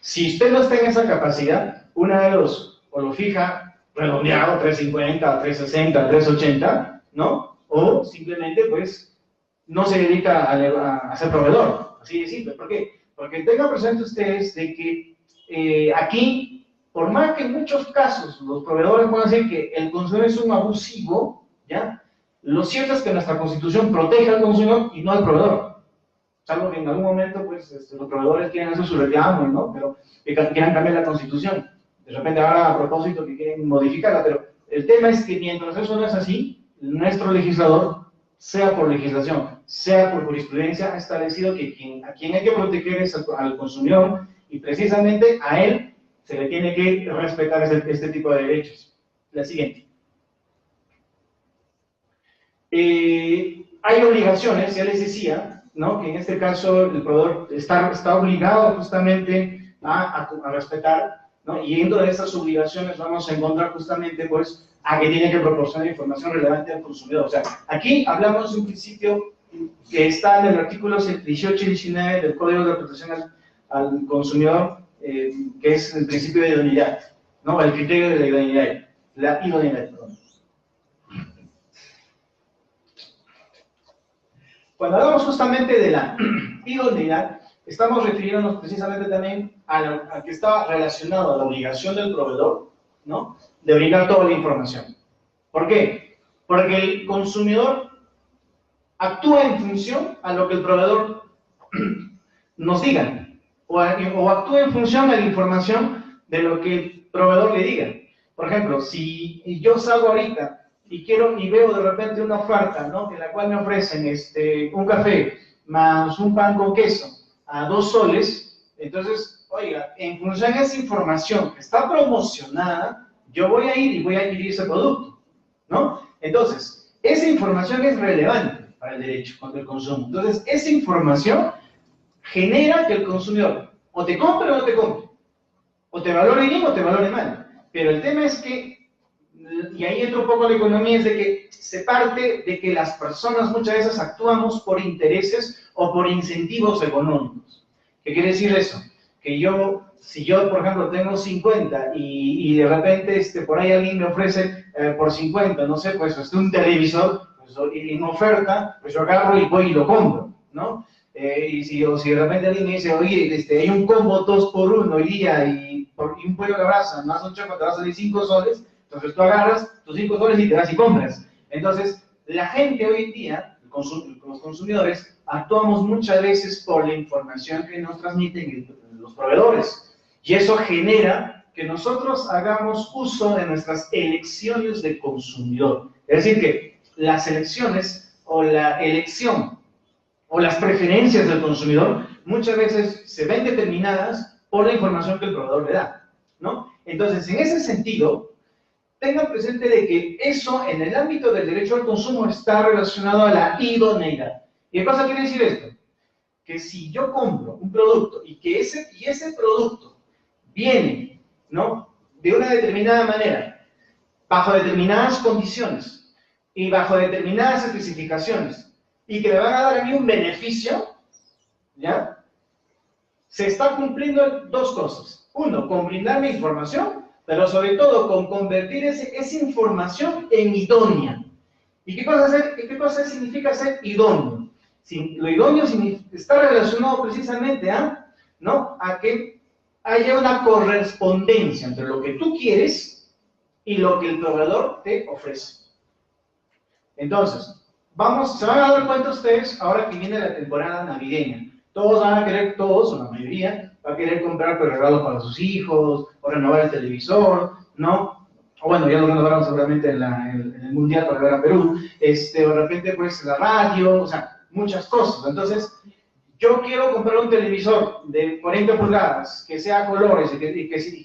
Si usted no está en esa capacidad, una de dos, o lo fija redondeado, 3.50, 3.60, 3.80, ¿no? O simplemente, pues, no se dedica a ser proveedor, así de simple. ¿Por qué? Porque tengan presente ustedes de que aquí, por más que en muchos casos los proveedores puedan decir que el consumidor es un abusivo, ¿ya? Lo cierto es que nuestra Constitución protege al consumidor y no al proveedor. Salvo que en algún momento, pues, los proveedores quieren hacer su reclamo, ¿no? Pero que quieran cambiar la Constitución. De repente ahora a propósito que quieren modificarla, pero el tema es que mientras eso no es así, nuestro legislador, sea por legislación, sea por jurisprudencia, ha establecido que a quien hay que proteger es al consumidor y precisamente a él se le tiene que respetar este tipo de derechos. La siguiente. Hay obligaciones, ya les decía, ¿no? Que en este caso el proveedor está obligado justamente a respetar, ¿no? Y dentro de estas obligaciones vamos a encontrar justamente, pues, a que tiene que proporcionar información relevante al consumidor. O sea, aquí hablamos de un principio que está en el artículo 18 y 19 del Código de Protección al Consumidor, que es el principio de idoneidad, ¿no? El criterio de la idoneidad, perdón. Cuando hablamos justamente de la idoneidad, estamos refiriéndonos precisamente también a que está relacionado a la obligación del proveedor, ¿no? De brindar toda la información. ¿Por qué? Porque el consumidor actúa en función a lo que el proveedor nos diga, o actúa en función a la información de lo que el proveedor le diga. Por ejemplo, si yo salgo ahorita y veo de repente una oferta, ¿no? En la cual me ofrecen un café más un pan con queso a 2 soles, entonces, oiga, en función a esa información que está promocionada, yo voy a ir y voy a adquirir ese producto, ¿no? Entonces, esa información es relevante para el derecho contra el consumo. Entonces, esa información genera que el consumidor o te compre o no te compre, o te valore bien o te valore mal. Pero el tema es que, y ahí entra un poco la economía, es de que se parte de que las personas muchas veces actuamos por intereses o por incentivos económicos. ¿Qué quiere decir eso? Que si yo, por ejemplo, tengo 50 y de repente por ahí alguien me ofrece por 50, no sé, pues un televisor, pues, en oferta, pues yo agarro y voy y lo compro, ¿no? Y si de repente alguien me dice, oye, hay un combo 2x1 hoy día y un pollo de brasa, más un choco te va a salir 5 soles, entonces tú agarras tus 5 soles y te vas y compras. Entonces, la gente hoy en día, los consumidores, actuamos muchas veces por la información que nos transmiten los proveedores. Y eso genera que nosotros hagamos uso de nuestras elecciones de consumidor. Es decir, que las elecciones o la elección o las preferencias del consumidor muchas veces se ven determinadas por la información que el proveedor le da, ¿no? Entonces, en ese sentido, tengan presente de que eso en el ámbito del derecho al consumo está relacionado a la idoneidad. ¿Y qué cosa quiere decir esto? Que si yo compro un producto y ese producto viene, ¿no? De una determinada manera, bajo determinadas condiciones y bajo determinadas especificaciones, y que me van a dar a mí un beneficio, ¿ya? Se está cumpliendo dos cosas. Uno, con brindarme información, pero sobre todo con convertir esa información en idónea. ¿Y qué cosa significa ser idóneo? Lo idóneo está relacionado precisamente ¿no? a que haya una correspondencia entre lo que tú quieres y lo que el proveedor te ofrece. Entonces, se van a dar cuenta ustedes, ahora que viene la temporada navideña, todos van a querer, todos, o la mayoría, va a querer comprar regalos para sus hijos, o renovar el televisor, ¿no? O bueno, ya lo renovaron seguramente en el Mundial para ver a Perú, o de repente pues la radio, o sea, muchas cosas. Entonces, yo quiero comprar un televisor de 40 pulgadas, que sea a colores y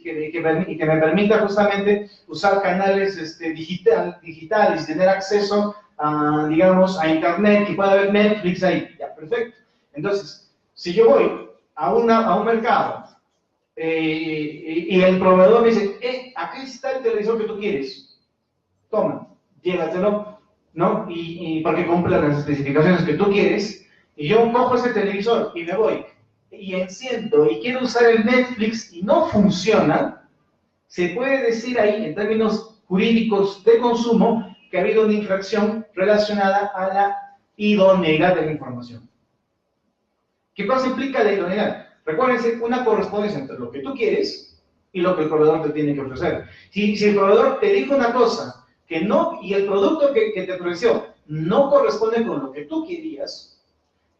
que me permita justamente usar canales digitales, tener acceso a, digamos, a internet y pueda ver Netflix ahí. Ya, perfecto. Entonces, si yo voy a un mercado y el proveedor me dice, aquí está el televisor que tú quieres, toma, llévatelo, ¿no? Y porque cumple las especificaciones que tú quieres, y yo cojo ese televisor y me voy y enciendo y quiero usar el Netflix y no funciona, se puede decir ahí, en términos jurídicos de consumo, que ha habido una infracción relacionada a la idoneidad de la información. ¿Qué cosa implica la idoneidad? Recuérdense, una correspondencia entre lo que tú quieres y lo que el proveedor te tiene que ofrecer. Si el proveedor te dijo una cosa que no, y el producto que te ofreció no corresponde con lo que tú querías,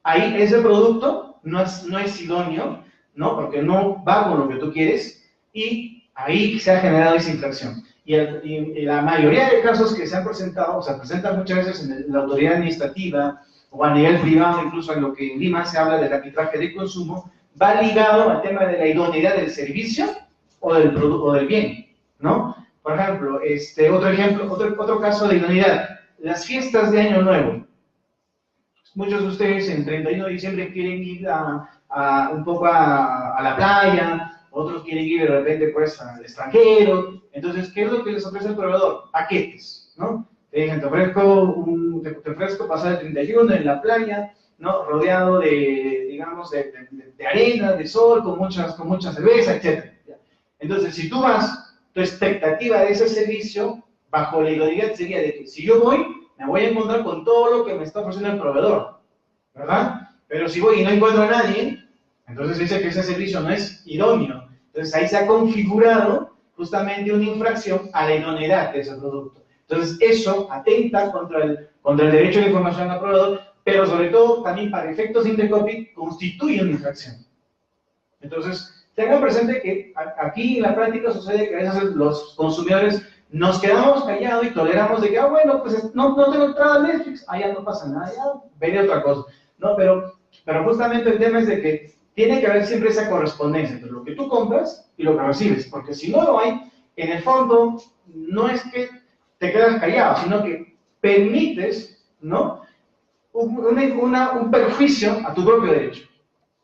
ahí ese producto no es idóneo, ¿no? Porque no va con lo que tú quieres, y ahí se ha generado esa infracción. Y la mayoría de casos que se han presentado, o se presentan muchas veces en la autoridad administrativa, o a nivel privado, incluso en lo que en Lima se habla del arbitraje de consumo, va ligado al tema de la idoneidad del servicio o del producto o del bien, ¿no? Por ejemplo, otro caso de idoneidad, las fiestas de Año Nuevo. Muchos de ustedes en 31 de diciembre quieren ir un poco a la playa, otros quieren ir de repente pues al extranjero. Entonces, ¿qué es lo que les ofrece el proveedor? Paquetes, ¿no? Te dicen, te ofrezco pasar el 31 en la playa, ¿no? Rodeado digamos, de arena, de sol, con mucha cerveza, etc. Entonces, si tú vas, tu expectativa de ese servicio, bajo la idoneidad sería de que si yo voy, me voy a encontrar con todo lo que me está ofreciendo el proveedor, ¿verdad? Pero si voy y no encuentro a nadie, entonces dice que ese servicio no es idóneo. Entonces ahí se ha configurado justamente una infracción a la idoneidad de ese producto. Entonces eso atenta contra el derecho a la información al proveedor, pero sobre todo también para efectos de Indecopy constituye una infracción. Entonces tengan presente que aquí en la práctica sucede que a veces los consumidores nos quedamos callados y toleramos de que, bueno, pues no tengo entrada a Netflix, ya no pasa nada, ya veré otra cosa. No, pero justamente el tema es de que tiene que haber siempre esa correspondencia entre lo que tú compras y lo que recibes, porque si no lo hay, en el fondo, no es que te quedas callado, sino que permites, ¿no?, un perjuicio a tu propio derecho,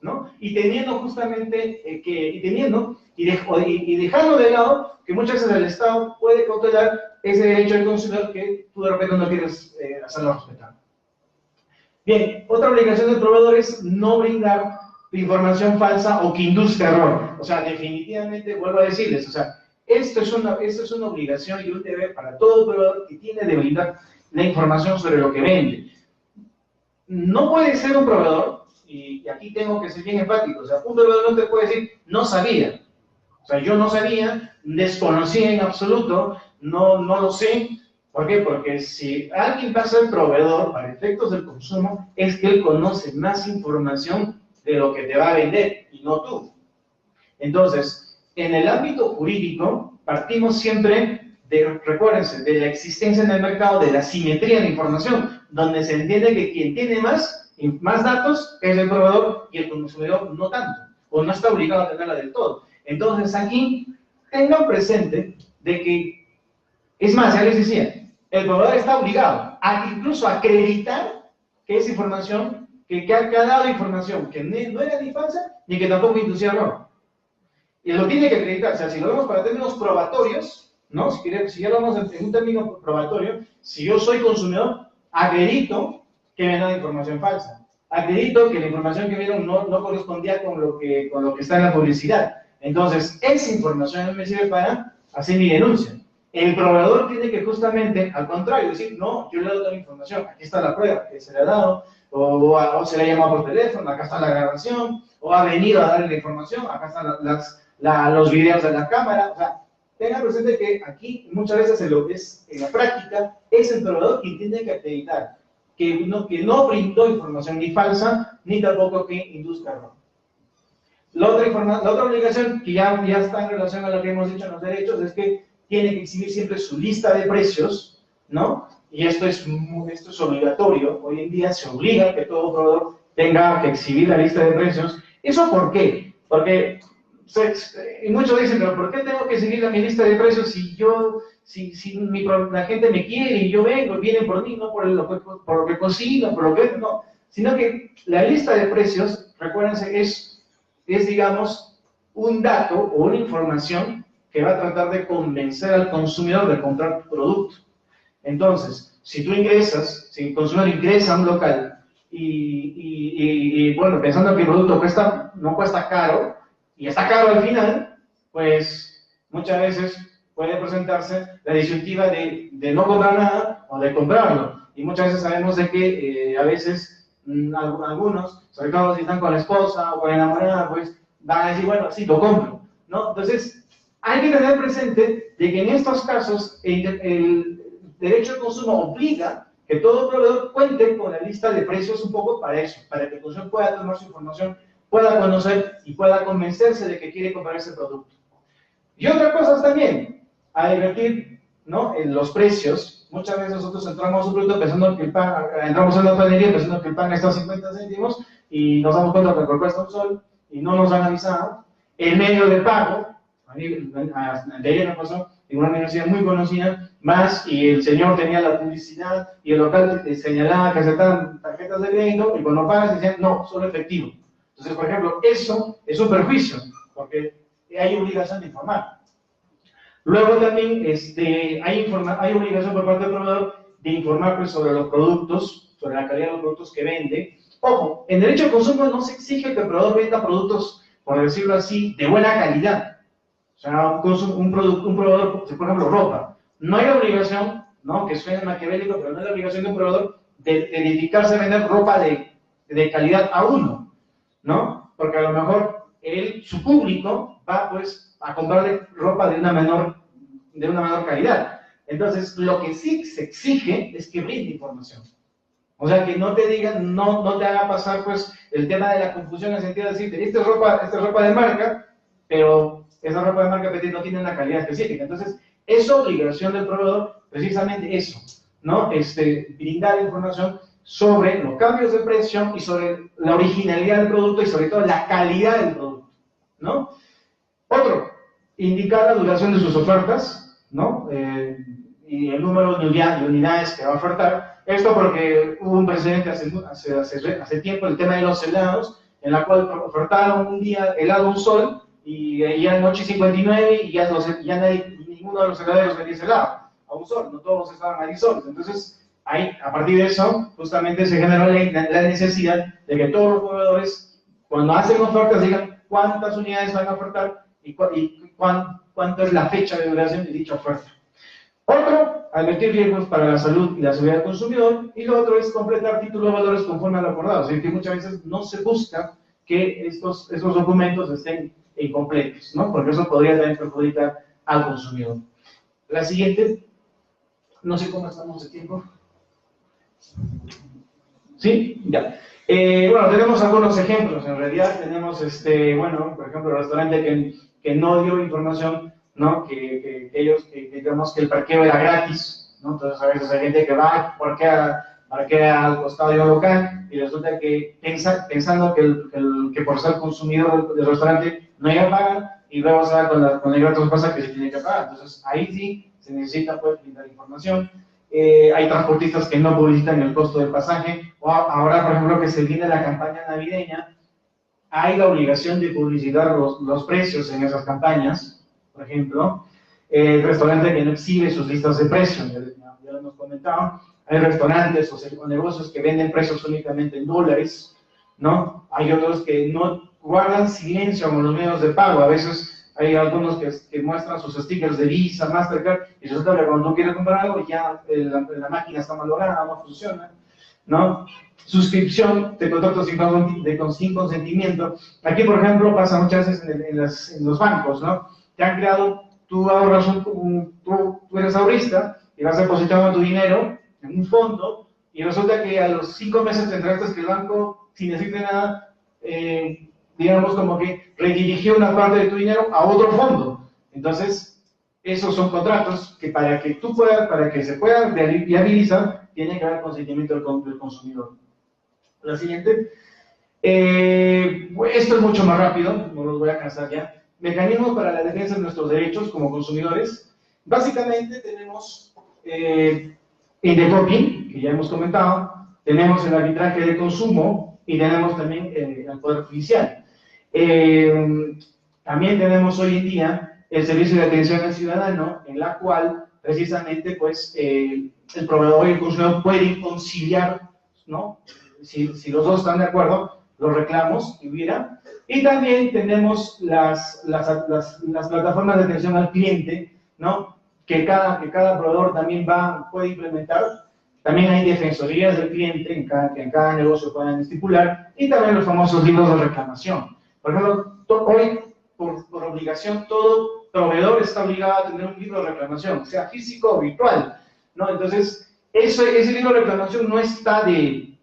¿no? Y teniendo justamente y dejando de lado que muchas veces el Estado puede cautelar ese derecho del consumidor que tú de repente no quieres hacerlo respetar. Bien, otra obligación del proveedor es no brindar información falsa o que induzca error. O sea, definitivamente, vuelvo a decirles, o sea, esto es una obligación y un deber para todo proveedor que tiene de brindar la información sobre lo que vende. No puede ser un proveedor, y aquí tengo que ser bien enfático, o sea, un proveedor no te puede decir, no sabía. O sea, yo no sabía, desconocía en absoluto, no lo sé. ¿Por qué? Porque si alguien va a ser proveedor para efectos del consumo, es que él conoce más información de lo que te va a vender, y no tú. Entonces, en el ámbito jurídico, partimos siempre recuérdense, de la existencia en el mercado de la simetría de información, donde se entiende que quien tiene más datos es el proveedor y el consumidor no tanto, o no está obligado a tenerla del todo. Entonces, aquí tengan presente de que, es más, ya les decía, el proveedor está obligado a incluso acreditar que esa información, que ha dado información que no era ni falsa, ni que tampoco inducía error. Y lo tiene que acreditar. O sea, si lo vemos para términos probatorios, ¿no? Si ya lo vemos en un término probatorio, si yo soy consumidor, acredito que me dan información falsa. Acredito que la información que vieron no correspondía con lo que está en la publicidad. Entonces, esa información no me sirve para hacer mi denuncia. El proveedor tiene que justamente, al contrario, decir, no, yo le he dado la información, aquí está la prueba que se le ha dado, o se le ha llamado por teléfono, acá está la grabación, o ha venido a darle la información, acá están los videos de la cámara. O sea, tenga presente que aquí muchas veces en la práctica es el proveedor quien tiene que acreditar que no brindó información ni falsa, ni tampoco que induzca error. La otra obligación que ya está en relación a lo que hemos dicho en los derechos es que tiene que exhibir siempre su lista de precios, ¿no? Y esto es obligatorio. Hoy en día se obliga que todo proveedor tenga que exhibir la lista de precios. ¿Eso por qué? Porque muchos dicen, pero ¿por qué tengo que seguir mi lista de precios si la gente me quiere y yo vengo, vienen por mí, no por lo que cocino, por lo que no, sino que la lista de precios, recuérdense, es digamos, un dato o una información que va a tratar de convencer al consumidor de comprar tu producto. Entonces, si el consumidor ingresa a un local y bueno, pensando que el producto no cuesta caro, y está caro al final, pues muchas veces puede presentarse la disyuntiva de no comprar nada o de comprarlo. Y muchas veces sabemos de que a veces algunos, sobre todo si están con la esposa o con la enamorada, pues van a decir, bueno, sí, lo compro, ¿no? Entonces, hay que tener presente de que en estos casos el derecho de consumo obliga que todo proveedor cuente con la lista de precios un poco para eso, para que el consumidor pueda tomar su información, pueda conocer y pueda convencerse de que quiere comprar ese producto. Y otra cosa también, a invertir, ¿no?, en los precios. Muchas veces nosotros entramos a un producto pensando que entramos en la panadería pensando que el pan está a 50 céntimos y nos damos cuenta que cuesta un sol y no nos han avisado. El medio de pago, de ayer me pasó en una universidad muy conocida, y el señor tenía la publicidad y el local señalaba que aceptaban tarjetas de crédito y cuando pagas decían, no, solo efectivo. Entonces, por ejemplo, eso es un perjuicio, porque hay obligación de informar. Luego también hay obligación por parte del proveedor de informar pues, sobre los productos, sobre la calidad de los productos que vende. Ojo, en derecho de consumo no se exige que el proveedor venda productos, por decirlo así, de buena calidad. O sea, un proveedor, por ejemplo, ropa. No hay la obligación, ¿no?, que suene maquiavélico, pero no hay la obligación de un proveedor de dedicarse a vender ropa de calidad a uno, ¿no? Porque a lo mejor su público va pues a comprarle ropa de una menor calidad. Entonces, lo que sí se exige es que brinde información. O sea, que no te digan, no te haga pasar pues el tema de la confusión en el sentido de decirte, esta es ropa de marca, pero esa ropa de marca no tiene una calidad específica. Entonces, es obligación del proveedor precisamente eso, ¿no? Brindar información sobre los cambios de precio y sobre la originalidad del producto y sobre todo la calidad del producto, ¿no? Otro, indicar la duración de sus ofertas, ¿no? Y el número de unidades que va a ofertar. Esto porque hubo un precedente hace tiempo, el tema de los helados, en la cual ofertaron un día helado un sol y ya en 8:59 y ya ninguno de los heladeros vendía ese helado a un sol, no todos estaban ahí solos. Entonces, a partir de eso, justamente se generó la necesidad de que todos los proveedores, cuando hacen ofertas, digan cuántas unidades van a ofertar y cuánto es la fecha de duración de dicha oferta. Otro, advertir riesgos para la salud y la seguridad del consumidor. Y lo otro es completar títulos de valores conforme a lo acordado. Es decir, que muchas veces no se busca que estos documentos estén incompletos, ¿no? Porque eso podría también perjudicar al consumidor. La siguiente, no sé cómo estamos de tiempo. ¿Sí? Ya. Bueno, tenemos algunos ejemplos. En realidad tenemos, bueno, por ejemplo, el restaurante que no dio información, ¿no? Que digamos que el parqueo era gratis, ¿no? Entonces a veces hay gente que va, parquea al costado de un local y resulta que pensando que por ser consumidor del restaurante no hay que pagar y luego se da con el gratis pasa que se tiene que pagar. Entonces ahí sí se necesita pues brindar información. Hay transportistas que no publicitan el costo del pasaje, o ahora, por ejemplo, que se viene la campaña navideña, hay la obligación de publicitar los precios en esas campañas, por ejemplo. El restaurante que no exhibe sus listas de precios, ya lo hemos comentado. Hay restaurantes o negocios que venden precios únicamente en dólares, ¿no? Hay otros que no guardan silencio con los medios de pago. A veces hay algunos que muestran sus stickers de Visa, Mastercard, y resulta que cuando tú quieres comprar algo ya la máquina está malograda, no funciona, ¿no? Suscripción de contratos sin consentimiento. Aquí, por ejemplo, pasa muchas veces en los bancos, ¿no? Te han creado, tú ahorras tú eres ahorrista y vas depositando tu dinero en un fondo y resulta que a los 5 meses te enteraste que el banco, sin decirte nada, digamos como que redirigió una parte de tu dinero a otro fondo. Entonces, esos son contratos que para que se pueda viabilizar, tiene que haber consentimiento del consumidor. La siguiente. Esto es mucho más rápido, no los voy a cansar ya. Mecanismos para la defensa de nuestros derechos como consumidores. Básicamente tenemos Indecoping, que ya hemos comentado, tenemos el arbitraje de consumo y tenemos también el Poder Judicial. También tenemos hoy en día el Servicio de Atención al Ciudadano, en la cual precisamente pues, el proveedor y el consumidor pueden conciliar, ¿no? Si los dos están de acuerdo, los reclamos que hubiera. Y también tenemos las plataformas de atención al cliente, ¿no? Que cada proveedor también puede implementar. También hay defensorías del cliente que en cada negocio puedan estipular, y también los famosos libros de reclamación. Por ejemplo, hoy, por obligación, todo proveedor está obligado a tener un libro de reclamación, sea físico o virtual, ¿no? Entonces, ese libro de reclamación no está de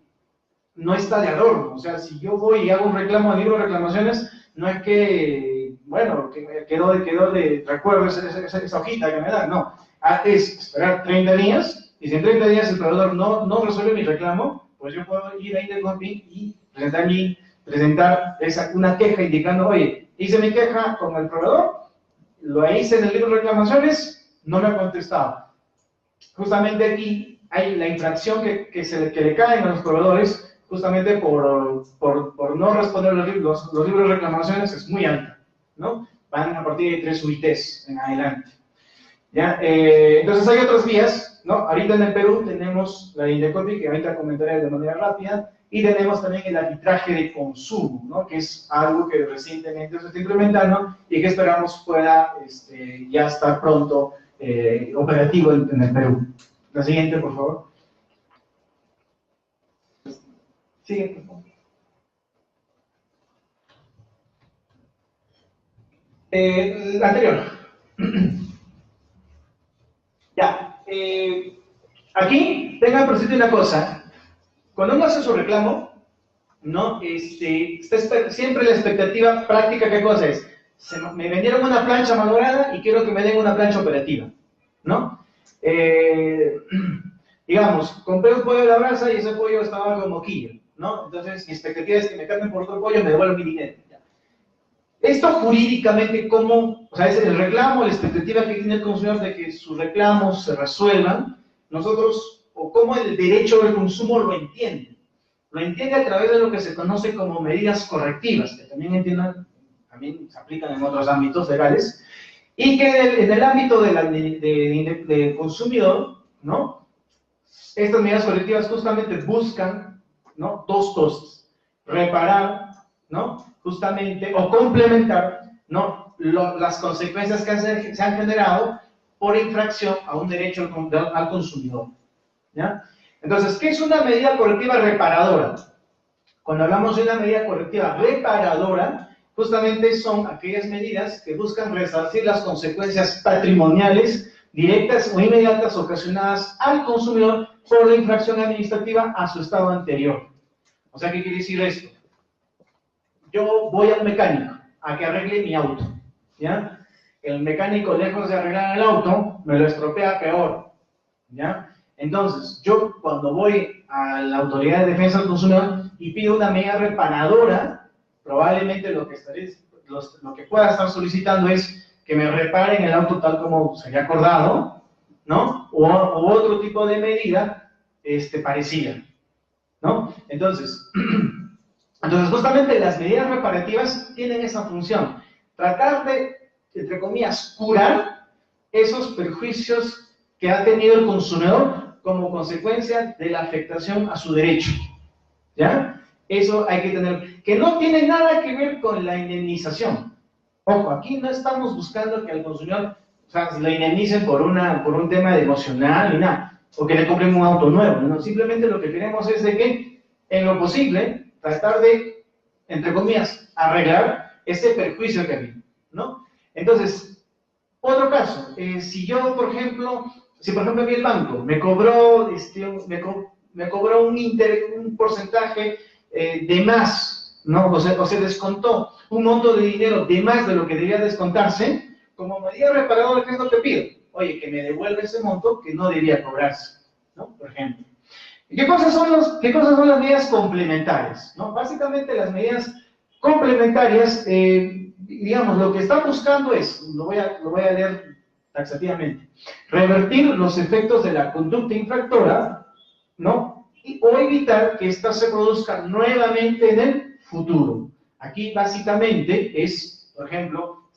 adorno. O sea, si yo voy y hago un reclamo de libro de reclamaciones, no es que, bueno, que me quedó de recuerdo esa hojita que me dan, no. Es esperar 30 días, y si en 30 días el proveedor no resuelve mi reclamo, pues yo puedo ir a Indecoping y presentar una queja indicando, oye, hice mi queja con el proveedor, lo hice en el libro de reclamaciones, no me ha contestado. Justamente aquí hay la infracción que le caen a los proveedores, justamente por no responder los libros de reclamaciones, es muy alta, ¿no? Van a partir de 3 UITs en adelante. ¿Ya? Entonces hay otras vías, ¿no? Ahorita en el Perú tenemos la Indecoping, que ahorita comentaré de manera rápida, y tenemos también el arbitraje de consumo, ¿no? Que es algo que recientemente se está implementando y que esperamos pueda ya estar pronto operativo en el Perú. La siguiente, por favor. Siguiente, por favor. La anterior. Ya. Aquí tengan presente una cosa. Cuando uno hace su reclamo, ¿no? Está siempre la expectativa práctica, ¿qué cosa es? Me vendieron una plancha malograda y quiero que me den una plancha operativa, ¿no? Digamos, compré un pollo de la brasa y ese pollo estaba con moquillo, ¿no? Entonces, mi expectativa es que me cambien por otro pollo y me devuelvan mi dinero. Esto jurídicamente, ¿cómo? O sea, es el reclamo, la expectativa que tiene el consumidor de que sus reclamos se resuelvan, nosotros, o cómo el derecho del consumo lo entiende. Lo entiende a través de lo que se conoce como medidas correctivas, que también se aplican en otros ámbitos legales, y que en el ámbito de consumidor, ¿no? Estas medidas correctivas justamente buscan, ¿no? 2 cosas: reparar, ¿no? Justamente, o complementar, ¿no? Las consecuencias que se han generado por infracción a un derecho al consumidor, ¿ya? Entonces, ¿qué es una medida correctiva reparadora? Cuando hablamos de una medida correctiva reparadora, justamente son aquellas medidas que buscan resarcir las consecuencias patrimoniales, directas o inmediatas ocasionadas al consumidor por la infracción administrativa a su estado anterior. O sea, ¿qué quiere decir esto? Yo voy a un mecánico a que arregle mi auto, ¿ya? El mecánico, lejos de arreglar el auto, me lo estropea peor, ¿ya? Entonces, yo cuando voy a la Autoridad de Defensa del Consumidor y pido una medida reparadora, probablemente lo que pueda estar solicitando es que me reparen el auto tal como se había acordado, ¿no? O otro tipo de medida parecida, ¿no? Entonces, justamente las medidas reparativas tienen esa función: tratar de, entre comillas, curar esos perjuicios que ha tenido el consumidor como consecuencia de la afectación a su derecho. ¿Ya? Eso hay que tener, que no tiene nada que ver con la indemnización. Ojo, aquí no estamos buscando que al consumidor, o sea, lo indemnicen por un tema emocional ni nada, o que le compren un auto nuevo, ¿no? Simplemente lo que queremos es de que, en lo posible, tratar de, entre comillas, arreglar ese perjuicio que había, ¿no? Entonces, otro caso, si yo, por ejemplo, a mí el banco me cobró, me cobró un porcentaje de más, ¿no? O se descontó un monto de dinero de más de lo que debía descontarse, como medida reparadora, ¿qué es lo que pido? Oye, que me devuelva ese monto que no debía cobrarse, ¿no? Por ejemplo. ¿Qué cosas son las medidas complementarias? ¿No? Básicamente las medidas complementarias, digamos, lo que están buscando es, lo voy a leer taxativamente, revertir los efectos de la conducta infractora, ¿no? O evitar que ésta se produzca nuevamente en el futuro. Aquí básicamente es, por ejemplo,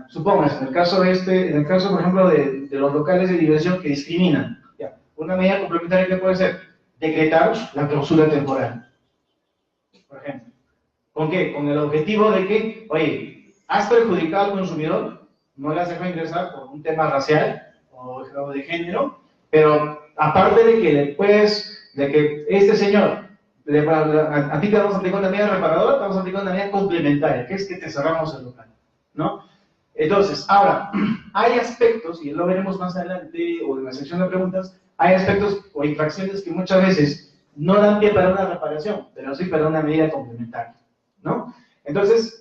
supongas, en el caso, por ejemplo, de los locales de diversión que discriminan, ya, una medida complementaria que puede ser decretar la clausura temporal, por ejemplo. ¿Con qué? Con el objetivo de que, oye, has perjudicado al consumidor, no le has dejado ingresar por un tema racial o de género, pero aparte de que este señor, a ti te vamos a aplicar una medida reparadora, te vamos a aplicar una medida complementaria, que es que te cerramos el local, ¿no? Entonces, ahora, hay aspectos, y lo veremos más adelante, o en la sección de preguntas, hay aspectos o infracciones que muchas veces no dan pie para una reparación, pero sí para una medida complementaria, ¿no? Entonces,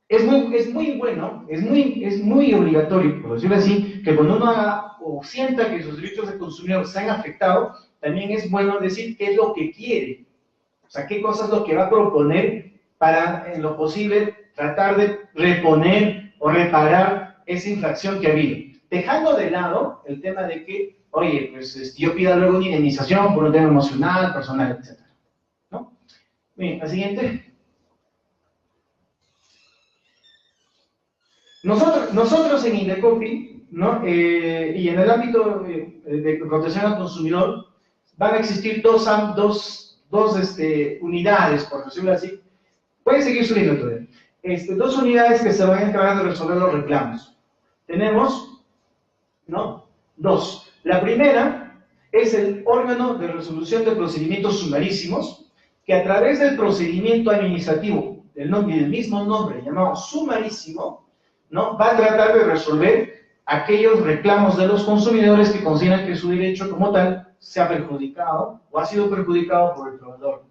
es muy bueno, es muy obligatorio, por decirlo así, que cuando uno haga o sienta que sus derechos de consumidor se han afectado, también es bueno decir qué es lo que quiere, o sea, qué cosas es lo que va a proponer para, en lo posible, tratar de reponer o reparar esa infracción que ha habido. Dejando de lado el tema de que, oye, pues yo pida luego una indemnización por un tema emocional, personal, etc. ¿No? Bien, la siguiente. Nosotros en Indecopi, ¿no? Y en el ámbito de protección al consumidor, van a existir dos unidades, por decirlo así. Pueden seguir subiendo todavía. Dos unidades que se van a encargar de resolver los reclamos. Tenemos, ¿no? Dos. La primera es el órgano de resolución de procedimientos sumarísimos, que a través del procedimiento administrativo del mismo nombre llamado sumarísimo, ¿no? Va a tratar de resolver aquellos reclamos de los consumidores que consideran que su derecho como tal se ha perjudicado o ha sido perjudicado por el proveedor.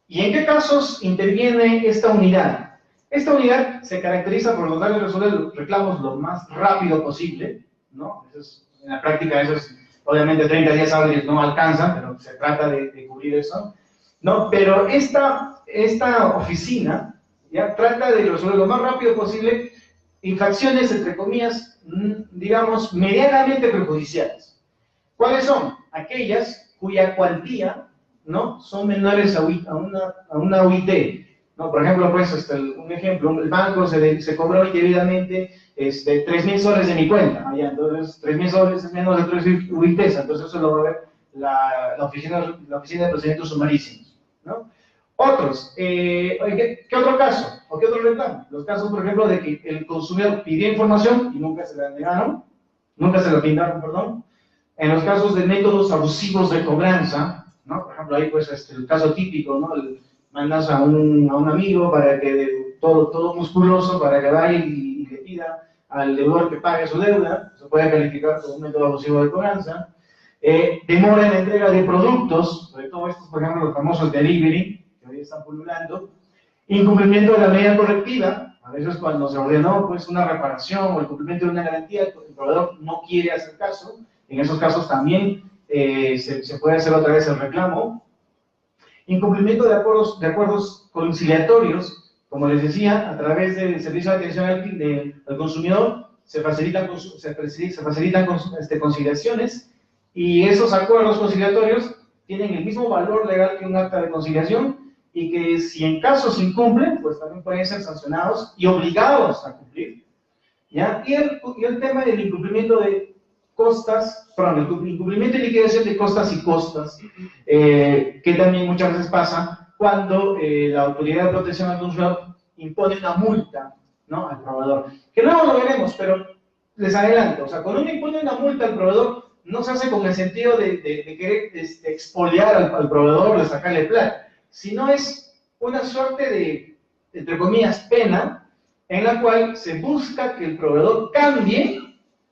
¿Y en qué casos interviene esta unidad? Esta unidad se caracteriza por tratar de resolver los reclamos lo más rápido posible, ¿no? En la práctica eso es, obviamente 30 días hábiles no alcanzan, pero se trata de cubrir eso, ¿no? Pero esta oficina ya trata de resolver lo más rápido posible infracciones, entre comillas, digamos, medianamente perjudiciales. ¿Cuáles son? Aquellas cuya cuantía, ¿no? Son menores a una UIT, ¿no? Por ejemplo, pues, un ejemplo, el banco se cobró indebidamente 3.000 soles de mi cuenta, ¿no? Ya, entonces 3.000 soles es menos de 3 UITs, entonces eso lo va a ver la oficina de procedimientos sumarísimos, ¿no? Otros, ¿qué otro caso? ¿O qué otro reclamo? Los casos, por ejemplo, de que el consumidor pidió información y nunca se la negaron, nunca se la brindaron, perdón. En los casos de métodos abusivos de cobranza, ¿no? Por ejemplo, ahí pues el caso típico, ¿no? Mandas a un amigo para que, todo musculoso, para que vaya y le pida al deudor que pague su deuda, se puede calificar como un método abusivo de cobranza. Demora en la entrega de productos, sobre todo estos, por ejemplo, los famosos delivery, que hoy están pululando. Incumplimiento de la medida correctiva, a veces cuando se ordenó pues una reparación o el cumplimiento de una garantía, el proveedor no quiere hacer caso, en esos casos también se puede hacer otra vez el reclamo. Incumplimiento de acuerdos conciliatorios, como les decía, a través del servicio de atención al consumidor se facilitan conciliaciones, y esos acuerdos conciliatorios tienen el mismo valor legal que un acta de conciliación, y que si en casos incumplen, pues también pueden ser sancionados y obligados a cumplir, ¿ya? Y el tema del incumplimiento de incumplimiento y liquidación de costas y costas, que también muchas veces pasa cuando la Autoridad de Protección al Consumidor impone una multa, ¿no?, al proveedor. Que luego lo veremos, pero les adelanto, o sea, cuando uno impone una multa al proveedor, no se hace con el sentido de querer expoliar al proveedor, de sacarle plata, sino es una suerte de, entre comillas, pena, en la cual se busca que el proveedor cambie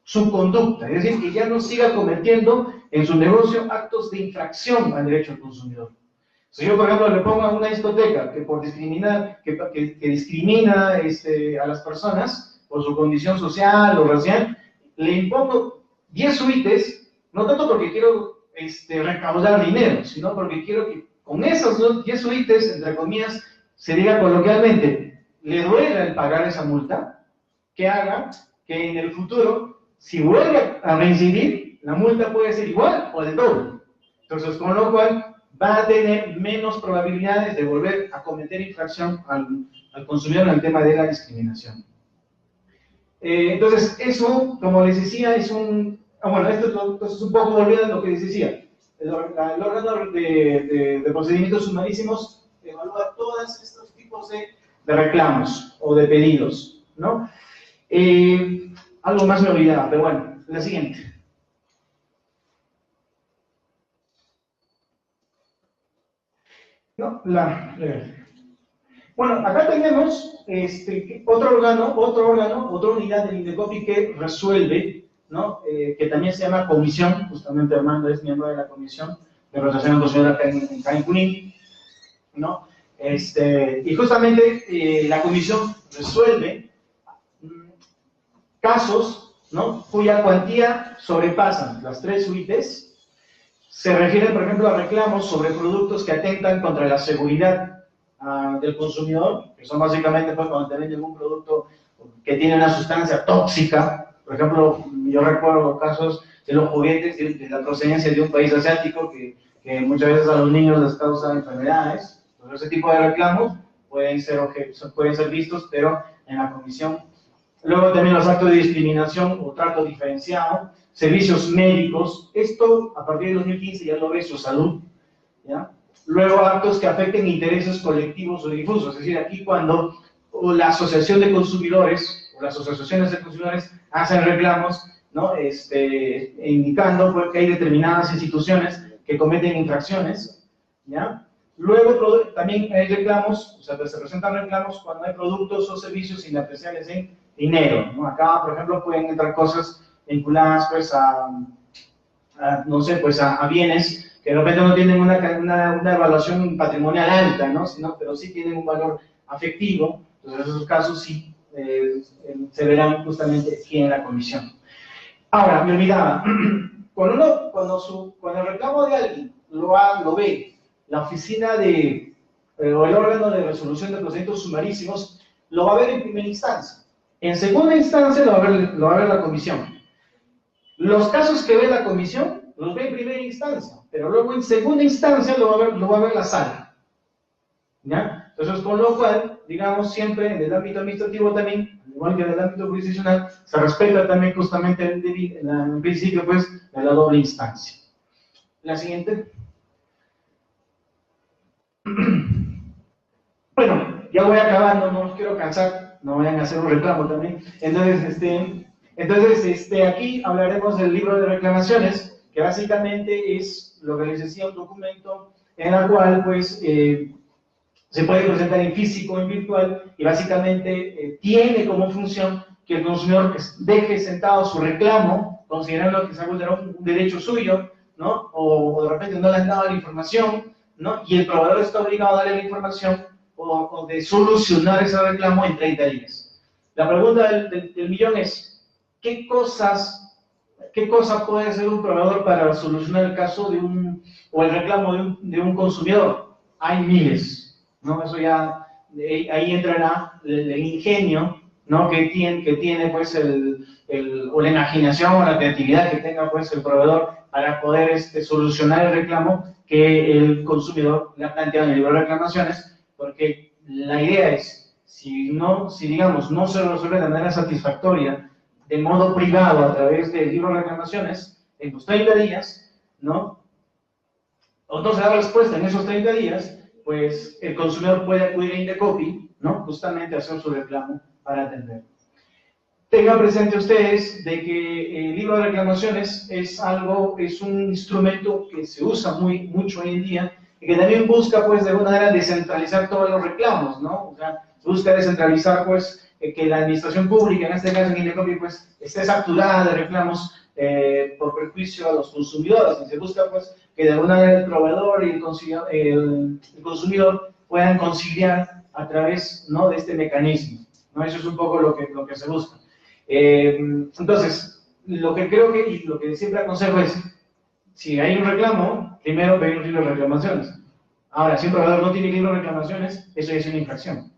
su conducta, es decir, que ya no siga cometiendo en su negocio actos de infracción al derecho al consumidor. Si yo, por ejemplo, le pongo a una discoteca que por discriminar, que discrimina a las personas por su condición social o racial, le impongo 10 UITs, no tanto porque quiero recaudar dinero, sino porque quiero que con esos 10 UITs, entre comillas, se diga coloquialmente, le duele el pagar esa multa, que haga que en el futuro, si vuelve a reincidir, la multa puede ser igual o del doble. Entonces, con lo cual, va a tener menos probabilidades de volver a cometer infracción al consumidor en el tema de la discriminación. Entonces, eso, como les decía, es un... bueno, esto es un poco volviendo a lo que les decía. El órgano de procedimientos sumarísimos evalúa todos estos tipos de reclamos o de pedidos, ¿no? Algo más me olvidaba, pero bueno, la siguiente. No, bueno, acá tenemos otra unidad del INDECOPI que resuelve, ¿no? Que también se llama comisión, justamente Armando es miembro de la comisión de protección al consumidor acá en Junín, ¿no? Y justamente la comisión resuelve casos, ¿no?, cuya cuantía sobrepasan las 3 UITs. Se refieren, por ejemplo, a reclamos sobre productos que atentan contra la seguridad del consumidor, que son básicamente pues, cuando te venden un producto que tiene una sustancia tóxica. Por ejemplo, yo recuerdo casos de los juguetes de la procedencia de un país asiático que muchas veces a los niños les causa enfermedades. Entonces, ese tipo de reclamos pueden ser vistos, pero en la comisión. Luego también los actos de discriminación o trato diferenciado, servicios médicos, esto a partir de 2015 ya lo ve su salud, ¿ya? Luego actos que afecten intereses colectivos o difusos, es decir, aquí cuando la asociación de consumidores o las asociaciones de consumidores hacen reclamos, ¿no?, indicando pues, que hay determinadas instituciones que cometen infracciones, ¿ya? Luego también hay reclamos, o sea, se presentan reclamos cuando hay productos o servicios inapreciables en dinero, ¿no? Acá, por ejemplo, pueden entrar cosas vinculadas pues no sé, pues a bienes que de repente no tienen una evaluación patrimonial alta, ¿no? Pero sí tienen un valor afectivo. Entonces, esos casos sí se verán justamente aquí en la comisión. Ahora, me olvidaba, cuando el reclamo de alguien lo ve la oficina o el órgano de resolución de procedimientos sumarísimos, lo va a ver en primera instancia. En segunda instancia lo va a ver la comisión. Los casos que ve la comisión los ve en primera instancia, pero luego en segunda instancia lo va a ver la sala, ¿ya? Entonces, con lo cual, digamos, siempre en el ámbito administrativo también, al igual que en el ámbito jurisdiccional, se respeta también justamente el principio, pues, de la doble instancia. La siguiente. Bueno, ya voy acabando, no los quiero cansar, no vayan a hacer un reclamo también. Entonces, aquí hablaremos del libro de reclamaciones, que básicamente es lo que les decía, un documento en el cual, pues, se puede presentar en físico o en virtual, y básicamente tiene como función que el consumidor deje sentado su reclamo, considerando que se ha vulnerado un derecho suyo, ¿no? O de repente no le han dado la información, ¿no? Y el proveedor está obligado a darle la información o de solucionar ese reclamo en 30 días. La pregunta del millón es, ¿qué cosa puede hacer un proveedor para solucionar el caso o el reclamo de un consumidor? Hay miles, ¿no? Eso ya, ahí entrará el ingenio, ¿no?, que tiene pues o la imaginación o la creatividad que tenga pues el proveedor para poder solucionar el reclamo que el consumidor le ha planteado en el libro de reclamaciones, porque la idea es, si digamos no se resuelve de manera satisfactoria de modo privado a través del libro de reclamaciones en los 30 días, ¿no? O no se da respuesta en esos 30 días, pues el consumidor puede acudir a Indecopi, ¿no? Justamente a hacer su reclamo para atender. Tengan presente ustedes de que el libro de reclamaciones es un instrumento que se usa mucho hoy en día y que también busca, pues, de alguna manera descentralizar todos los reclamos, ¿no? O sea, busca descentralizar, pues, que la administración pública, en este caso en Indecopi, pues, esté saturada de reclamos por perjuicio a los consumidores, y se busca, pues, que de alguna manera el proveedor y el consumidor puedan conciliar a través, ¿no?, de este mecanismo, ¿no? Eso es un poco lo que se busca. Entonces, lo que creo que, y lo que siempre aconsejo es, si hay un reclamo, primero pedir un libro de reclamaciones. Ahora, si un proveedor no tiene libro de reclamaciones, eso ya es una infracción,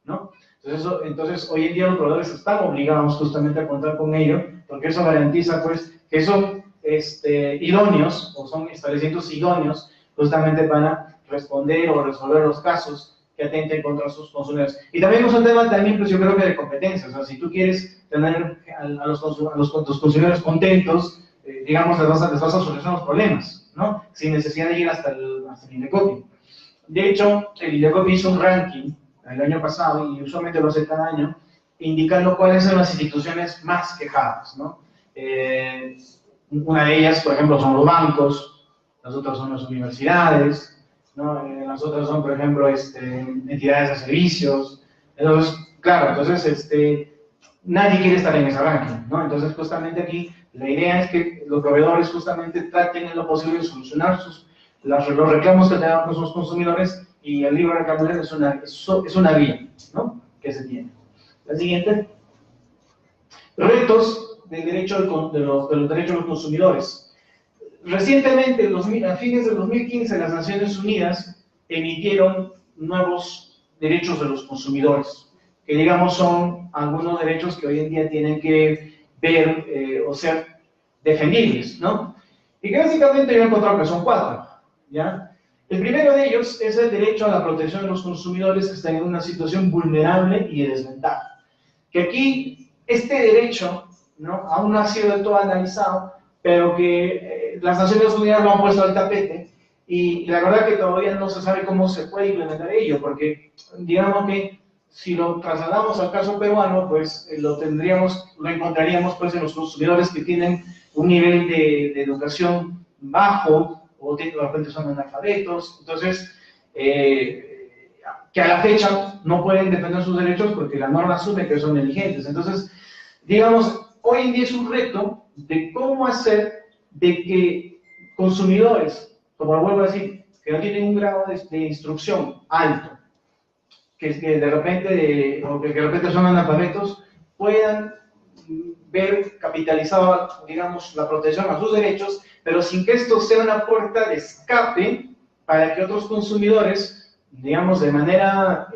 ¿no? Entonces, hoy en día los proveedores están obligados justamente a contar con ello, porque eso garantiza, pues, que son idóneos, o son establecimientos idóneos, justamente para responder o resolver los casos que atenten contra sus consumidores. Y también es un tema también, pues yo creo que de competencias. O sea, si tú quieres tener a los consumidores contentos, digamos, les vas a solucionar los problemas, ¿no? Sin necesidad de ir hasta el Indecopi. De hecho, el Indecopi hizo un ranking el año pasado, y usualmente lo hace cada año, indicando cuáles son las instituciones más quejadas, ¿no? Una de ellas, por ejemplo, son los bancos, las otras son las universidades, ¿no? Las otras son, por ejemplo, entidades de servicios. Entonces, claro, nadie quiere estar en ese ranking, ¿no? Entonces, justamente aquí, la idea es que los proveedores justamente traten en lo posible de solucionar los reclamos que tengan con sus consumidores, y el libro de reclamaciones es una vía, ¿no?, que se tiene. La siguiente. Retos del derecho de los derechos de los consumidores. Recientemente, a fines de 2015, las Naciones Unidas emitieron nuevos derechos de los consumidores, que digamos son algunos derechos que hoy en día tienen que ver o ser defendibles, ¿no? Y que básicamente yo he encontrado que son 4, ¿ya? El primero de ellos es el derecho a la protección de los consumidores que están en una situación vulnerable y de desventaja. Que aquí, este derecho, ¿no?, aún no ha sido del todo analizado, pero que las Naciones Unidas lo han puesto al tapete, y la verdad que todavía no se sabe cómo se puede implementar ello, porque digamos que si lo trasladamos al caso peruano, pues lo encontraríamos, pues, en los consumidores que tienen un nivel de educación bajo, o de repente son analfabetos. Entonces, que a la fecha no pueden defender sus derechos porque la norma asume que son negligentes. Entonces, digamos, hoy en día es un reto de cómo hacer de que consumidores, como vuelvo a decir, que no tienen un grado de instrucción alto, que de repente son analfabetos, puedan ver capitalizado, digamos, la protección a sus derechos, pero sin que esto sea una puerta de escape para que otros consumidores, digamos, de manera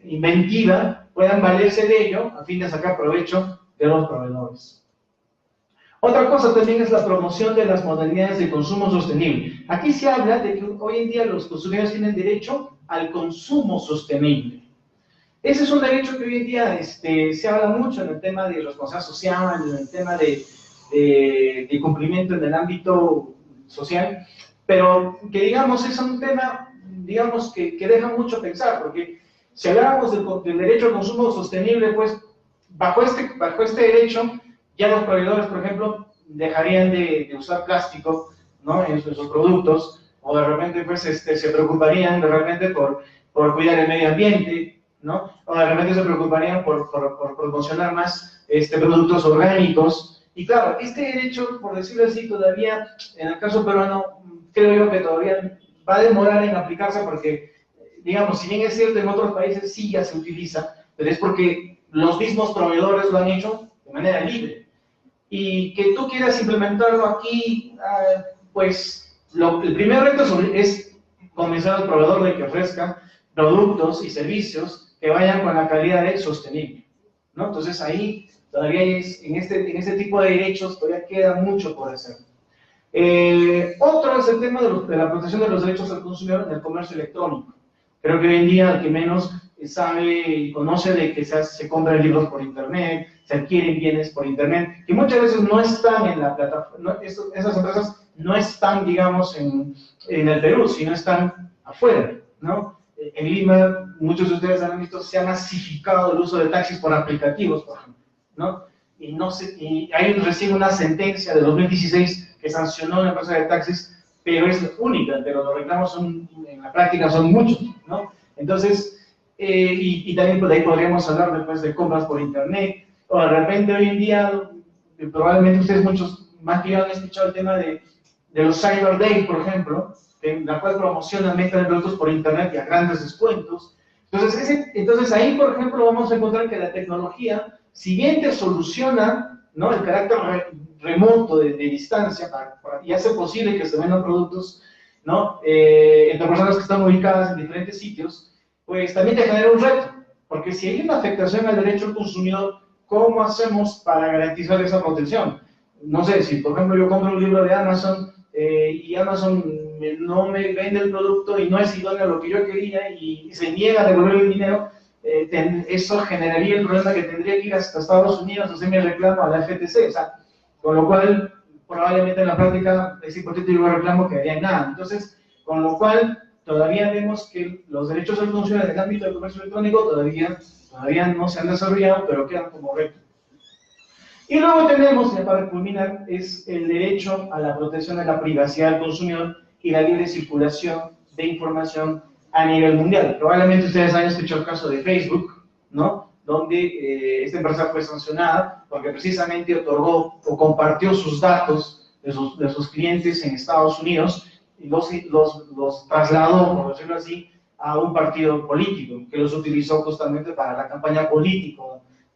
inventiva, puedan valerse de ello a fin de sacar provecho de los proveedores. Otra cosa también es la promoción de las modalidades de consumo sostenible. Aquí se habla de que hoy en día los consumidores tienen derecho al consumo sostenible. Ese es un derecho que hoy en día se habla mucho en el tema de responsabilidad social, en el tema de cumplimiento en el ámbito social, pero que, digamos, es un tema, digamos, que deja mucho pensar, porque si habláramos del derecho al consumo sostenible, pues bajo este derecho, ya los proveedores, por ejemplo, dejarían de usar plástico, ¿no?, en sus productos, o de repente, pues, se preocuparían de repente por cuidar el medio ambiente, ¿no? O de repente se preocuparían por promocionar más productos orgánicos. Y claro, este derecho, por decirlo así, todavía, en el caso peruano, creo yo que todavía va a demorar en aplicarse, porque, digamos, si bien es cierto, en otros países sí ya se utiliza, pero es porque los mismos proveedores lo han hecho de manera libre. Y que tú quieras implementarlo aquí, pues, el primer reto es convencer al proveedor de que ofrezca productos y servicios que vayan con la calidad sostenible, ¿no? Entonces ahí todavía en este tipo de derechos todavía queda mucho por hacer. Otro es el tema de la protección de los derechos del consumidor en el comercio electrónico. Creo que hoy en día, al que menos, sabe y conoce de que se compran libros por internet, se adquieren bienes por internet, que muchas veces no están en la plataforma, esas empresas no están, digamos, en el Perú, sino están afuera, ¿no? En Lima, muchos de ustedes han visto, se ha masificado el uso de taxis por aplicativos, por ejemplo, ¿no? Y hay recién una sentencia de 2016 que sancionó una empresa de taxis, pero es única, pero los reclamos en la práctica son muchos, ¿no? Entonces, y también por ahí podríamos hablar después de compras por internet, o de repente hoy en día, probablemente ustedes muchos más que yo han escuchado el tema de los Cyber Days, por ejemplo, en la cual promocionan venta de productos por internet y a grandes descuentos. Entonces ahí, por ejemplo, vamos a encontrar que la tecnología, si bien te soluciona, ¿no?, el carácter remoto de distancia y hace posible que se vendan productos, ¿no?, entre personas que están ubicadas en diferentes sitios, pues también te genera un reto, porque si hay una afectación al derecho del consumidor, ¿cómo hacemos para garantizar esa protección? No sé, si por ejemplo yo compro un libro de Amazon y Amazon no me vende el producto y no es idóneo a lo que yo quería y se niega a devolver el dinero, eso generaría el problema que tendría que ir hasta Estados Unidos a hacer mi reclamo a la FTC, o sea, con lo cual probablemente en la práctica ese hipotético reclamo quedaría en nada. Entonces, con lo cual todavía vemos que los derechos del consumidor en el ámbito del comercio electrónico todavía no se han desarrollado, pero quedan como reto. Y luego tenemos, ya para culminar, es el derecho a la protección de la privacidad del consumidor y la libre circulación de información a nivel mundial. Probablemente ustedes hayan escuchado el caso de Facebook, ¿no?, donde esta empresa fue sancionada porque precisamente otorgó o compartió sus datos de sus clientes en Estados Unidos y los trasladó, por decirlo así, a un partido político que los utilizó justamente para la campaña política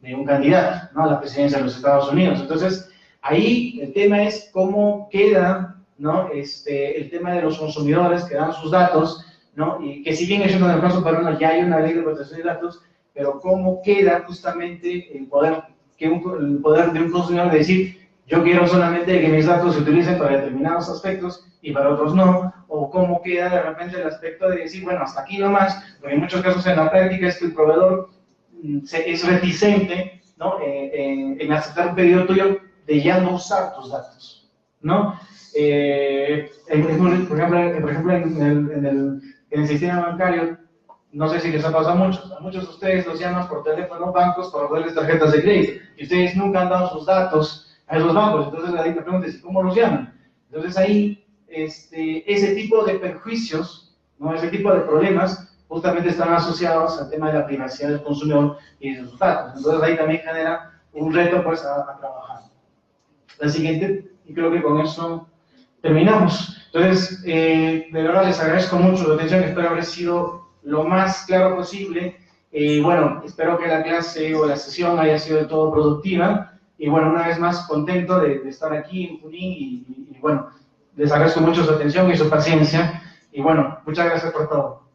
de un candidato, ¿no?, a la presidencia de los Estados Unidos. Entonces, ahí el tema es cómo queda, ¿no?, el tema de los consumidores que dan sus datos, ¿no?, y que si bien es en el caso peruano ya hay una ley de protección de datos, pero cómo queda justamente el poder de un consumidor de decir, yo quiero solamente que mis datos se utilicen para determinados aspectos y para otros no, o cómo queda de repente el aspecto de decir, bueno, hasta aquí nomás, porque en muchos casos en la práctica es que el proveedor es reticente, ¿no?, en aceptar un pedido tuyo de ya no usar tus datos, ¿no? Por ejemplo en el sistema bancario, no sé si les ha pasado a muchos de ustedes los llaman por teléfono bancos para darles tarjetas de crédito, y ustedes nunca han dado sus datos a esos bancos, entonces ahí me preguntan, ¿cómo los llaman? Entonces ahí, ese tipo de perjuicios, ¿no?, ese tipo de problemas, justamente están asociados al tema de la privacidad del consumidor y de sus datos. Entonces ahí también genera un reto pues a trabajar. La siguiente, y creo que con eso terminamos. Entonces, de verdad les agradezco mucho la atención, espero haber sido lo más claro posible. Bueno, espero que la clase o la sesión haya sido de todo productiva. Y bueno, una vez más contento de estar aquí en Junín y bueno, les agradezco mucho su atención y su paciencia. Y bueno, muchas gracias por todo.